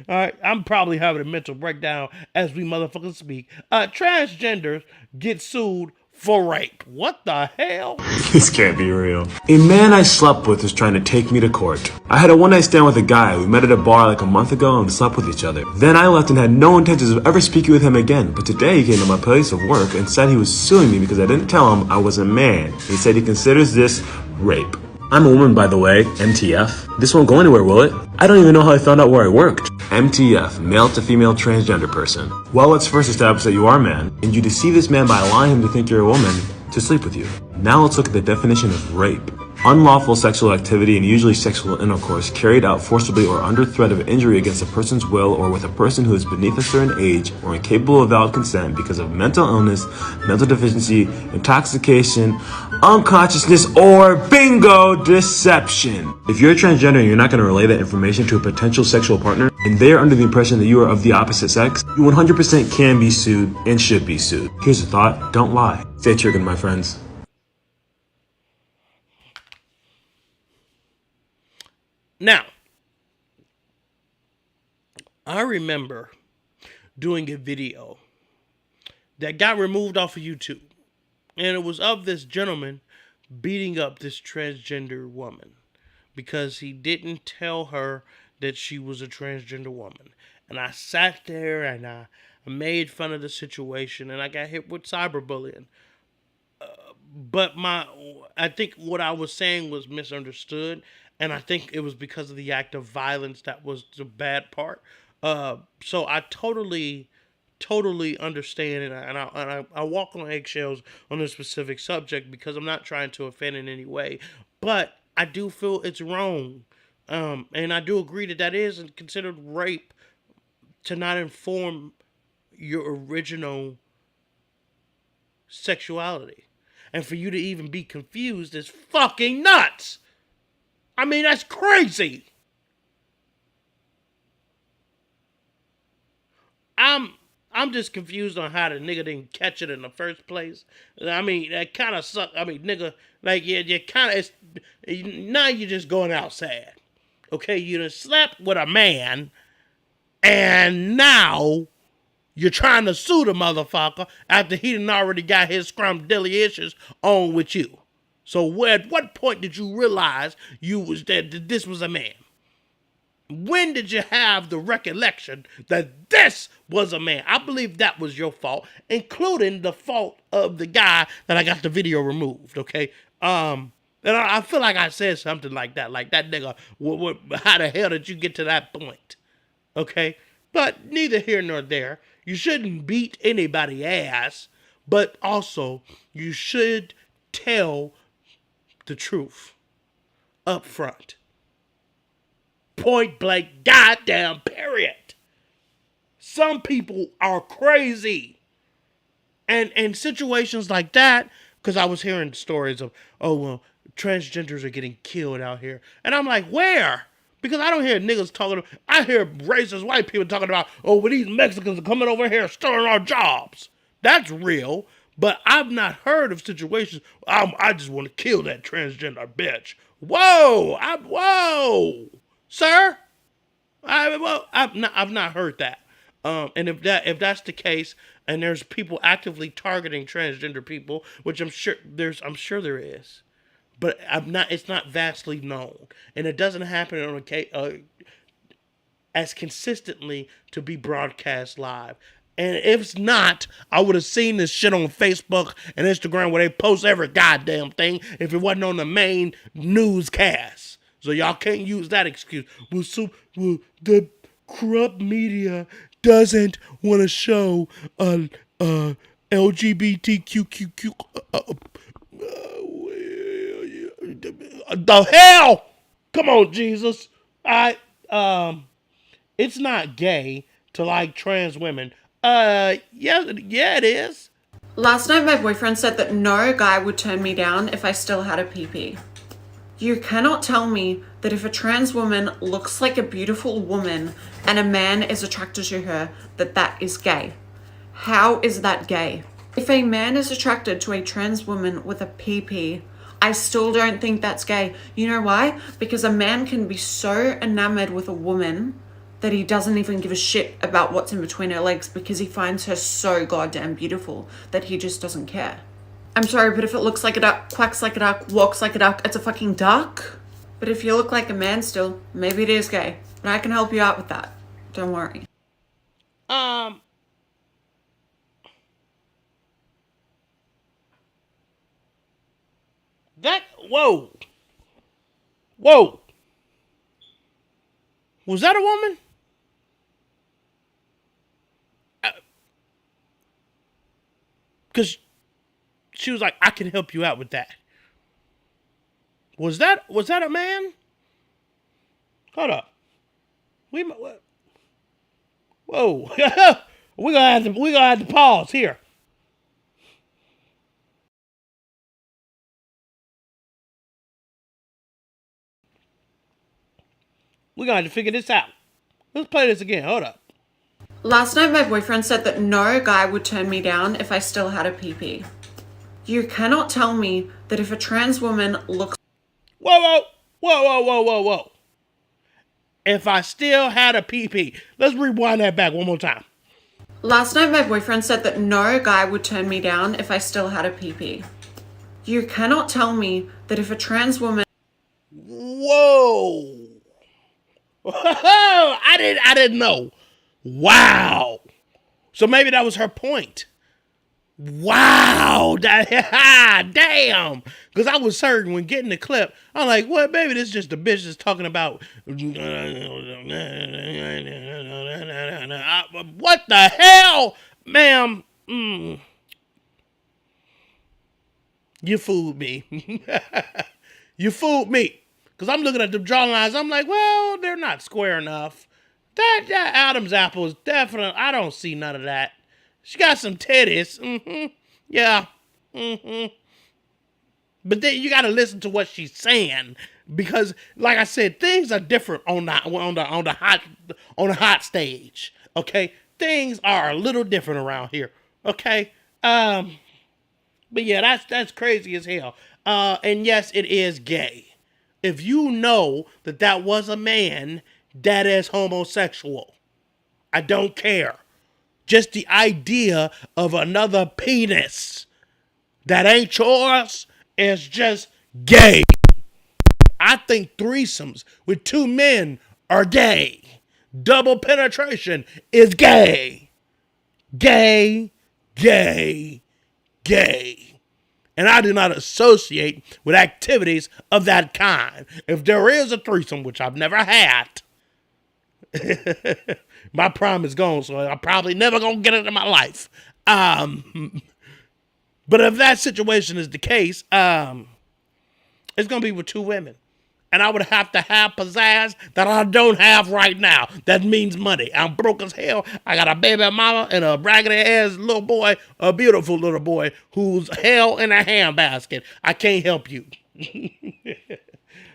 right, I'm probably having a mental breakdown as we motherfuckers speak. Transgenders get sued for rape. What the hell? This can't be real. A man I slept with is trying to take me to court. I had a one-night stand with a guy. We met at a bar like a month ago and slept with each other. Then I left and had no intentions of ever speaking with him again. But today he came to my place of work and said he was suing me because I didn't tell him I was a man. He said he considers this rape. I'm a woman, by the way, MTF. This won't go anywhere, will it? I don't even know how I found out where I worked. MTF, male to female transgender person. Well, let's first establish that you are a man, and you deceive this man by allowing him to think you're a woman to sleep with you. Now let's look at the definition of rape. Unlawful sexual activity and usually sexual intercourse carried out forcibly or under threat of injury against a person's will or with a person who is beneath a certain age or incapable of valid consent because of mental illness, mental deficiency, intoxication, unconsciousness, or bingo, deception. If you're a transgender and you're not going to relay that information to a potential sexual partner and they're under the impression that you are of the opposite sex, you 100% can be sued and should be sued. Here's a thought, don't lie. Stay triggered, my friends. Now, I remember doing a video that got removed off of YouTube. And it was of this gentleman beating up this transgender woman because he didn't tell her that she was a transgender woman. And I sat there and I made fun of the situation and I got hit with cyberbullying. But I think what I was saying was misunderstood. And I think it was because of the act of violence that was the bad part. So I totally understand, and I walk on eggshells on this specific subject because I'm not trying to offend in any way. But I do feel it's wrong. And I do agree that is considered rape to not inform your original sexuality. And for you to even be confused is fucking nuts. I mean, that's crazy. I'm just confused on how the nigga didn't catch it in the first place. I mean, that kind of sucks. I mean, nigga, like, you kind of, now you're just going outside. Okay, you done slept with a man, and now you're trying to sue the motherfucker after he done already got his scrumdiddly on with you. So at what point did you realize that this was a man? When did you have the recollection that this was a man? I believe that was your fault, including the fault of the guy that I got the video removed, okay? And I feel like I said something like that nigga, how the hell did you get to that point? Okay? But neither here nor there. You shouldn't beat anybody's ass, but also you should tell the truth up front. Point blank, goddamn period. Some people are crazy. And in situations like that, because I was hearing stories of, oh, well, transgenders are getting killed out here. And I'm like, where? Because I don't hear niggas talking, I hear racist white people talking about, oh, well, these Mexicans are coming over here stealing our jobs. That's real. But I've not heard of situations, I just want to kill that transgender bitch. Whoa! Whoa! Sir? I've not heard that. And if that's the case, and there's people actively targeting transgender people, which I'm sure there is, but it's not vastly known, and it doesn't happen on as consistently to be broadcast live. And if it's not, I would have seen this shit on Facebook and Instagram where they post every goddamn thing if it wasn't on the main newscast. So y'all can't use that excuse. Well, the corrupt media doesn't want to show LGBTQ. The hell? Come on, Jesus. It's not gay to like trans women. Yeah, it is. Last night my boyfriend said that no guy would turn me down if I still had a PP. You cannot tell me that if a trans woman looks like a beautiful woman and a man is attracted to her, that is gay. How is that gay? If a man is attracted to a trans woman with a PP, I still don't think that's gay. You know why? Because a man can be so enamored with a woman that he doesn't even give a shit about what's in between her legs because he finds her so goddamn beautiful that he just doesn't care. I'm sorry, but if it looks like a duck, quacks like a duck, walks like a duck, it's a fucking duck. But if you look like a man still, maybe it is gay. But I can help you out with that. Don't worry. Whoa. Was that a woman? Because she was like, I can help you out with that. Was that a man? Hold up. Whoa. We're gonna have to pause here. We're gonna have to figure this out. Let's play this again. Hold up. Last night my boyfriend said that no guy would turn me down if I still had a PP. You cannot tell me that if a trans woman looks... Whoa. If I still had a PP. Let's rewind that back one more time. Last night my boyfriend said that no guy would turn me down if I still had a PP. You cannot tell me that if a trans woman... Whoa. I didn't know. Wow. So maybe that was her point. Wow. Damn. Because I was certain when getting the clip, I'm like, well, maybe this is just a bitch that's talking about what the hell? Ma'am. You fooled me. You fooled me. Because I'm looking at the drawing lines. I'm like, well, they're not square enough. That Adam's apple is definitely, I don't see none of that. She got some titties. Yeah. But then you got to listen to what she's saying. Because, like I said, things are different on the hot stage. Okay? Things are a little different around here. Okay? But yeah, that's crazy as hell. And yes, it is gay. If you know that was a man, that is homosexual. I don't care. Just the idea of another penis that ain't yours is just gay. I think threesomes with two men are gay. Double penetration is gay. Gay. And I do not associate with activities of that kind. If there is a threesome, which I've never had, my prime is gone, so I'm probably never going to get it in my life. But if that situation is the case, it's going to be with two women. And I would have to have pizzazz that I don't have right now. That means money. I'm broke as hell. I got a baby mama and a raggedy ass little boy, a beautiful little boy who's hell in a handbasket. I can't help you.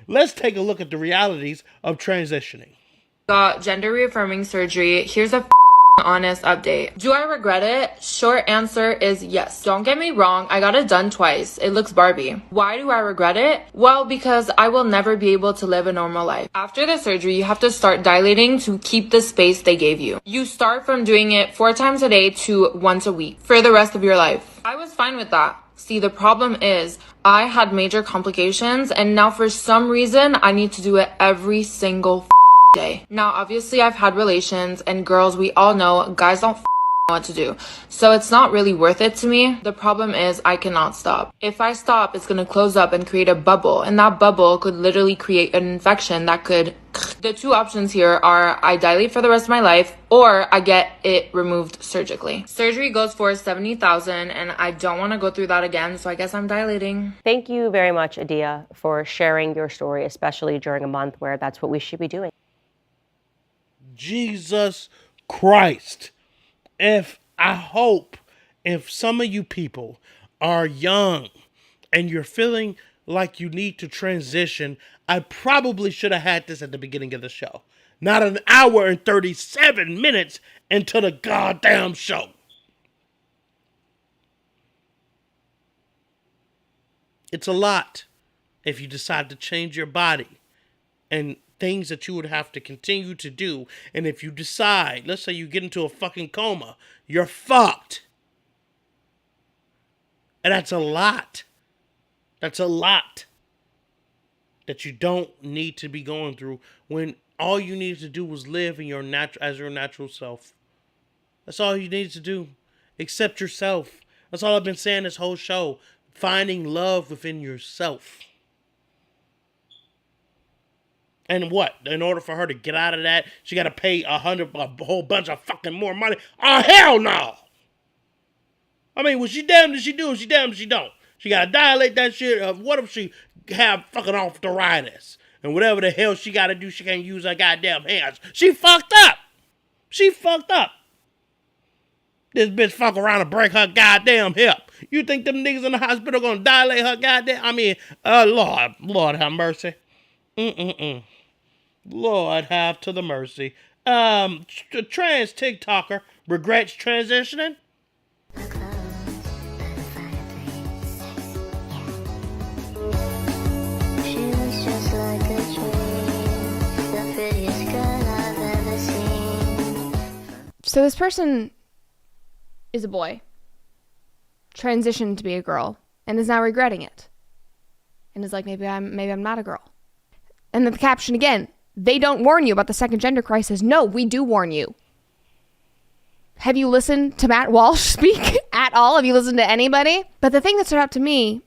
Let's take a look at the realities of transitioning. Got gender reaffirming surgery. Here's a honest update. Do I regret it? Short answer is yes. Don't get me wrong, I got it done twice. It looks Barbie. Why do I regret it? Well, because I will never be able to live a normal life. After the surgery, you have to start dilating to keep the space they gave you. You start from doing it 4 times a day to once a week for the rest of your life. I was fine with that. See, the problem is I had major complications, and now for some reason I need to do it every single day. Now, obviously, I've had relations, and girls, we all know guys don't know what to do. So it's not really worth it to me. The problem is I cannot stop. If I stop, it's gonna close up and create a bubble, and that bubble could literally create an infection that could... The two options here are I dilate for the rest of my life, or I get it removed surgically. Surgery goes for $70,000, and I don't want to go through that again, so I guess I'm dilating. Thank you very much, Adia, for sharing your story, especially during a month where that's what we should be doing. Jesus Christ. I hope if some of you people are young and you're feeling like you need to transition, I probably should have had this at the beginning of the show. Not an hour and 37 minutes into the goddamn show. It's a lot if you decide to change your body and things that you would have to continue to do. And if you decide, let's say you get into a fucking coma, you're fucked. And that's a lot. That's a lot that you don't need to be going through when all you needed to do was live in your as your natural self. That's all you needed to do. Accept yourself. That's all I've been saying this whole show. Finding love within yourself. And what? In order for her to get out of that, she got to pay a whole bunch of fucking more money? Oh, hell no! I mean, was she damned if she do, she damned if she don't. She got to dilate that shit. What if she have fucking arthritis? And whatever the hell she got to do, she can't use her goddamn hands. She fucked up. She fucked up. This bitch fuck around and break her goddamn hip. You think them niggas in the hospital gonna dilate her goddamn? I mean, Lord have mercy. Lord have to the mercy. Trans TikToker regrets transitioning. So this person is a boy, transitioned to be a girl, and is now regretting it. And is like, maybe I'm not a girl. And then the caption again, they don't warn you about the second gender crisis. No, we do warn you. Have you listened to Matt Walsh speak at all? Have you listened to anybody? But the thing that stood out to me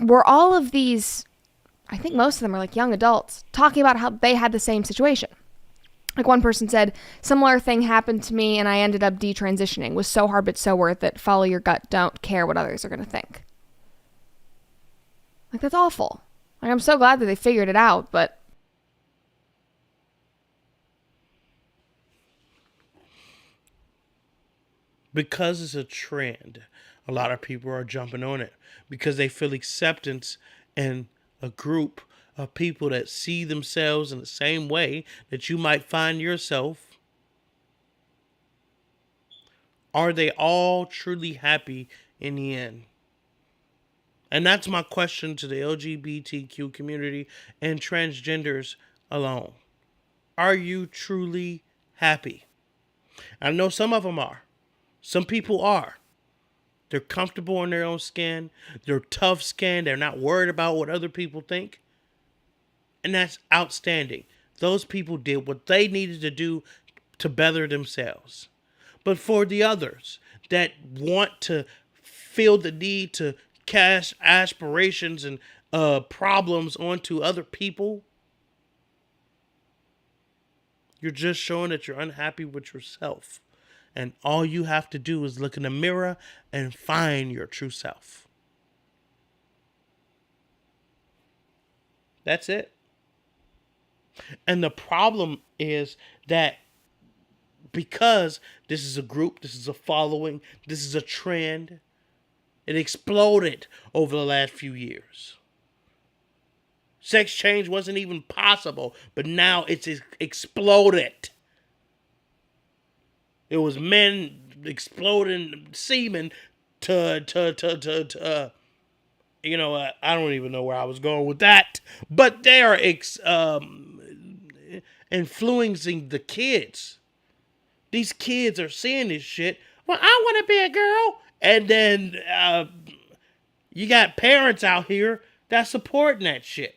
were all of these, I think most of them are like young adults, talking about how they had the same situation. Like one person said, similar thing happened to me and I ended up detransitioning. Was so hard but so worth it. Follow your gut. Don't care what others are going to think. Like, that's awful. Like, I'm so glad that they figured it out, but... Because it's a trend, a lot of people are jumping on it. Because they feel acceptance in a group of people that see themselves in the same way that you might find yourself. Are they all truly happy in the end? And that's my question to the LGBTQ community and transgenders alone. Are you truly happy? I know some of them are. Some people are. They're comfortable in their own skin. They're tough skinned. They're not worried about what other people think. And that's outstanding. Those people did what they needed to do to better themselves. But for the others that want to feel the need to cast aspirations and problems onto other people, you're just showing that you're unhappy with yourself. And all you have to do is look in the mirror and find your true self. That's it. And the problem is that because this is a group, this is a following, this is a trend, it exploded over the last few years. Sex change wasn't even possible, but now it's exploded. It was men exploding semen to I don't even know where I was going with that, but they are influencing the kids. These kids are seeing this shit. Well, I want to be a girl, and then you got parents out here that's supporting that shit.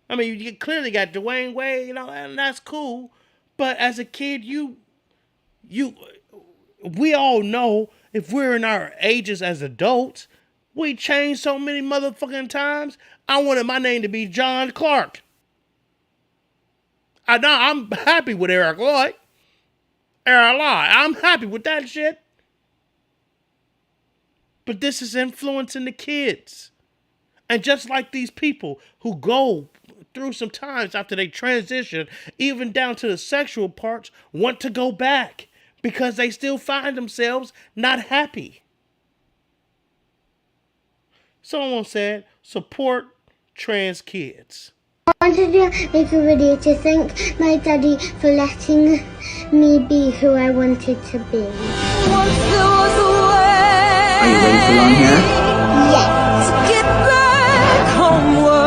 I mean, you clearly got Dwayne Wade, and that's cool. But as a kid, we all know if we're in our ages as adults, we changed so many motherfucking times. I wanted my name to be John Clark. I'm happy with Erek Loyd. I'm happy with that shit. But this is influencing the kids. And just like these people who go through some times after they transition, even down to the sexual parts, want to go back because they still find themselves not happy. Someone said, support trans kids. I wanted to make a video to thank my daddy for letting me be who I wanted to be. Are you ready for long hair? Yes. Get back homeward.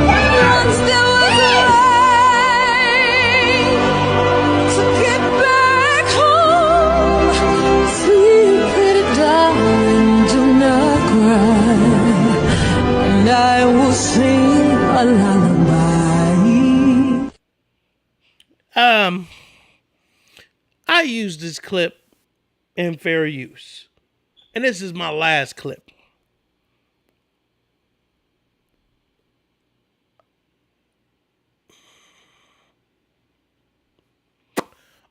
Once there was a way to get back home. Sweet pretty darling, do not cry, and I will sing a lullaby. I used this clip in fair use. And this is my last clip.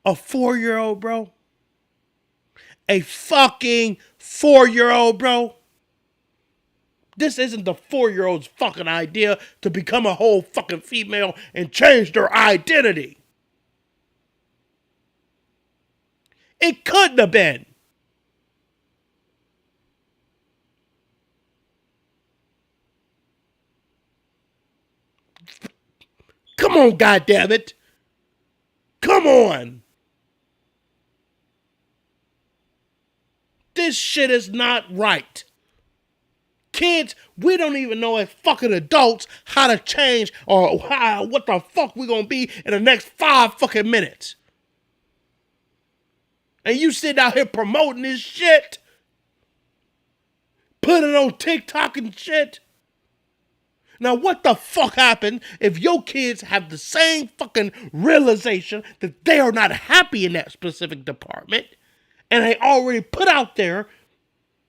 A 4-year-old, bro. A fucking 4-year-old, bro. This isn't the 4-year-old's fucking idea to become a whole fucking female and change their identity. It couldn't have been. Come on, goddammit. Come on. This shit is not right. Kids, we don't even know as fucking adults how to change or what the fuck we gonna be in the next 5 fucking minutes. And you sitting out here promoting this shit, putting it on TikTok and shit. Now, what the fuck happened if your kids have the same fucking realization that they are not happy in that specific department and they already put out there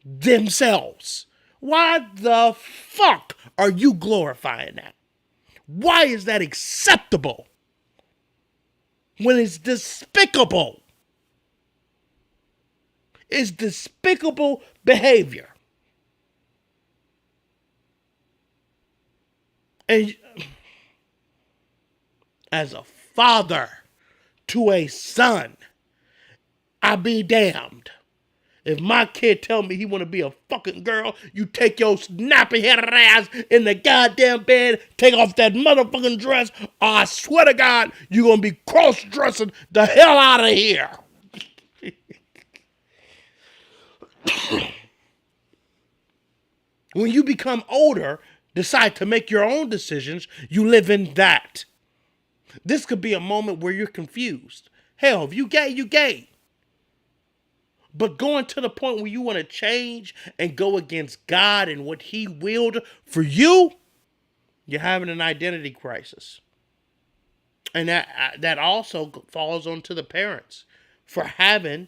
themselves? Why the fuck are you glorifying that? Why is that acceptable when it's despicable? It's despicable behavior. And as a father to a son, I be damned. If my kid tell me he want to be a fucking girl, you take your snappy headed ass in the goddamn bed, take off that motherfucking dress, or I swear to God, you're going to be cross-dressing the hell out of here. When you become older, decide to make your own decisions, you live in that. This could be a moment where you're confused. Hell, if you gay, you gay. But going to the point where you want to change and go against God and what he willed for you, you're having an identity crisis. And that also falls onto the parents for having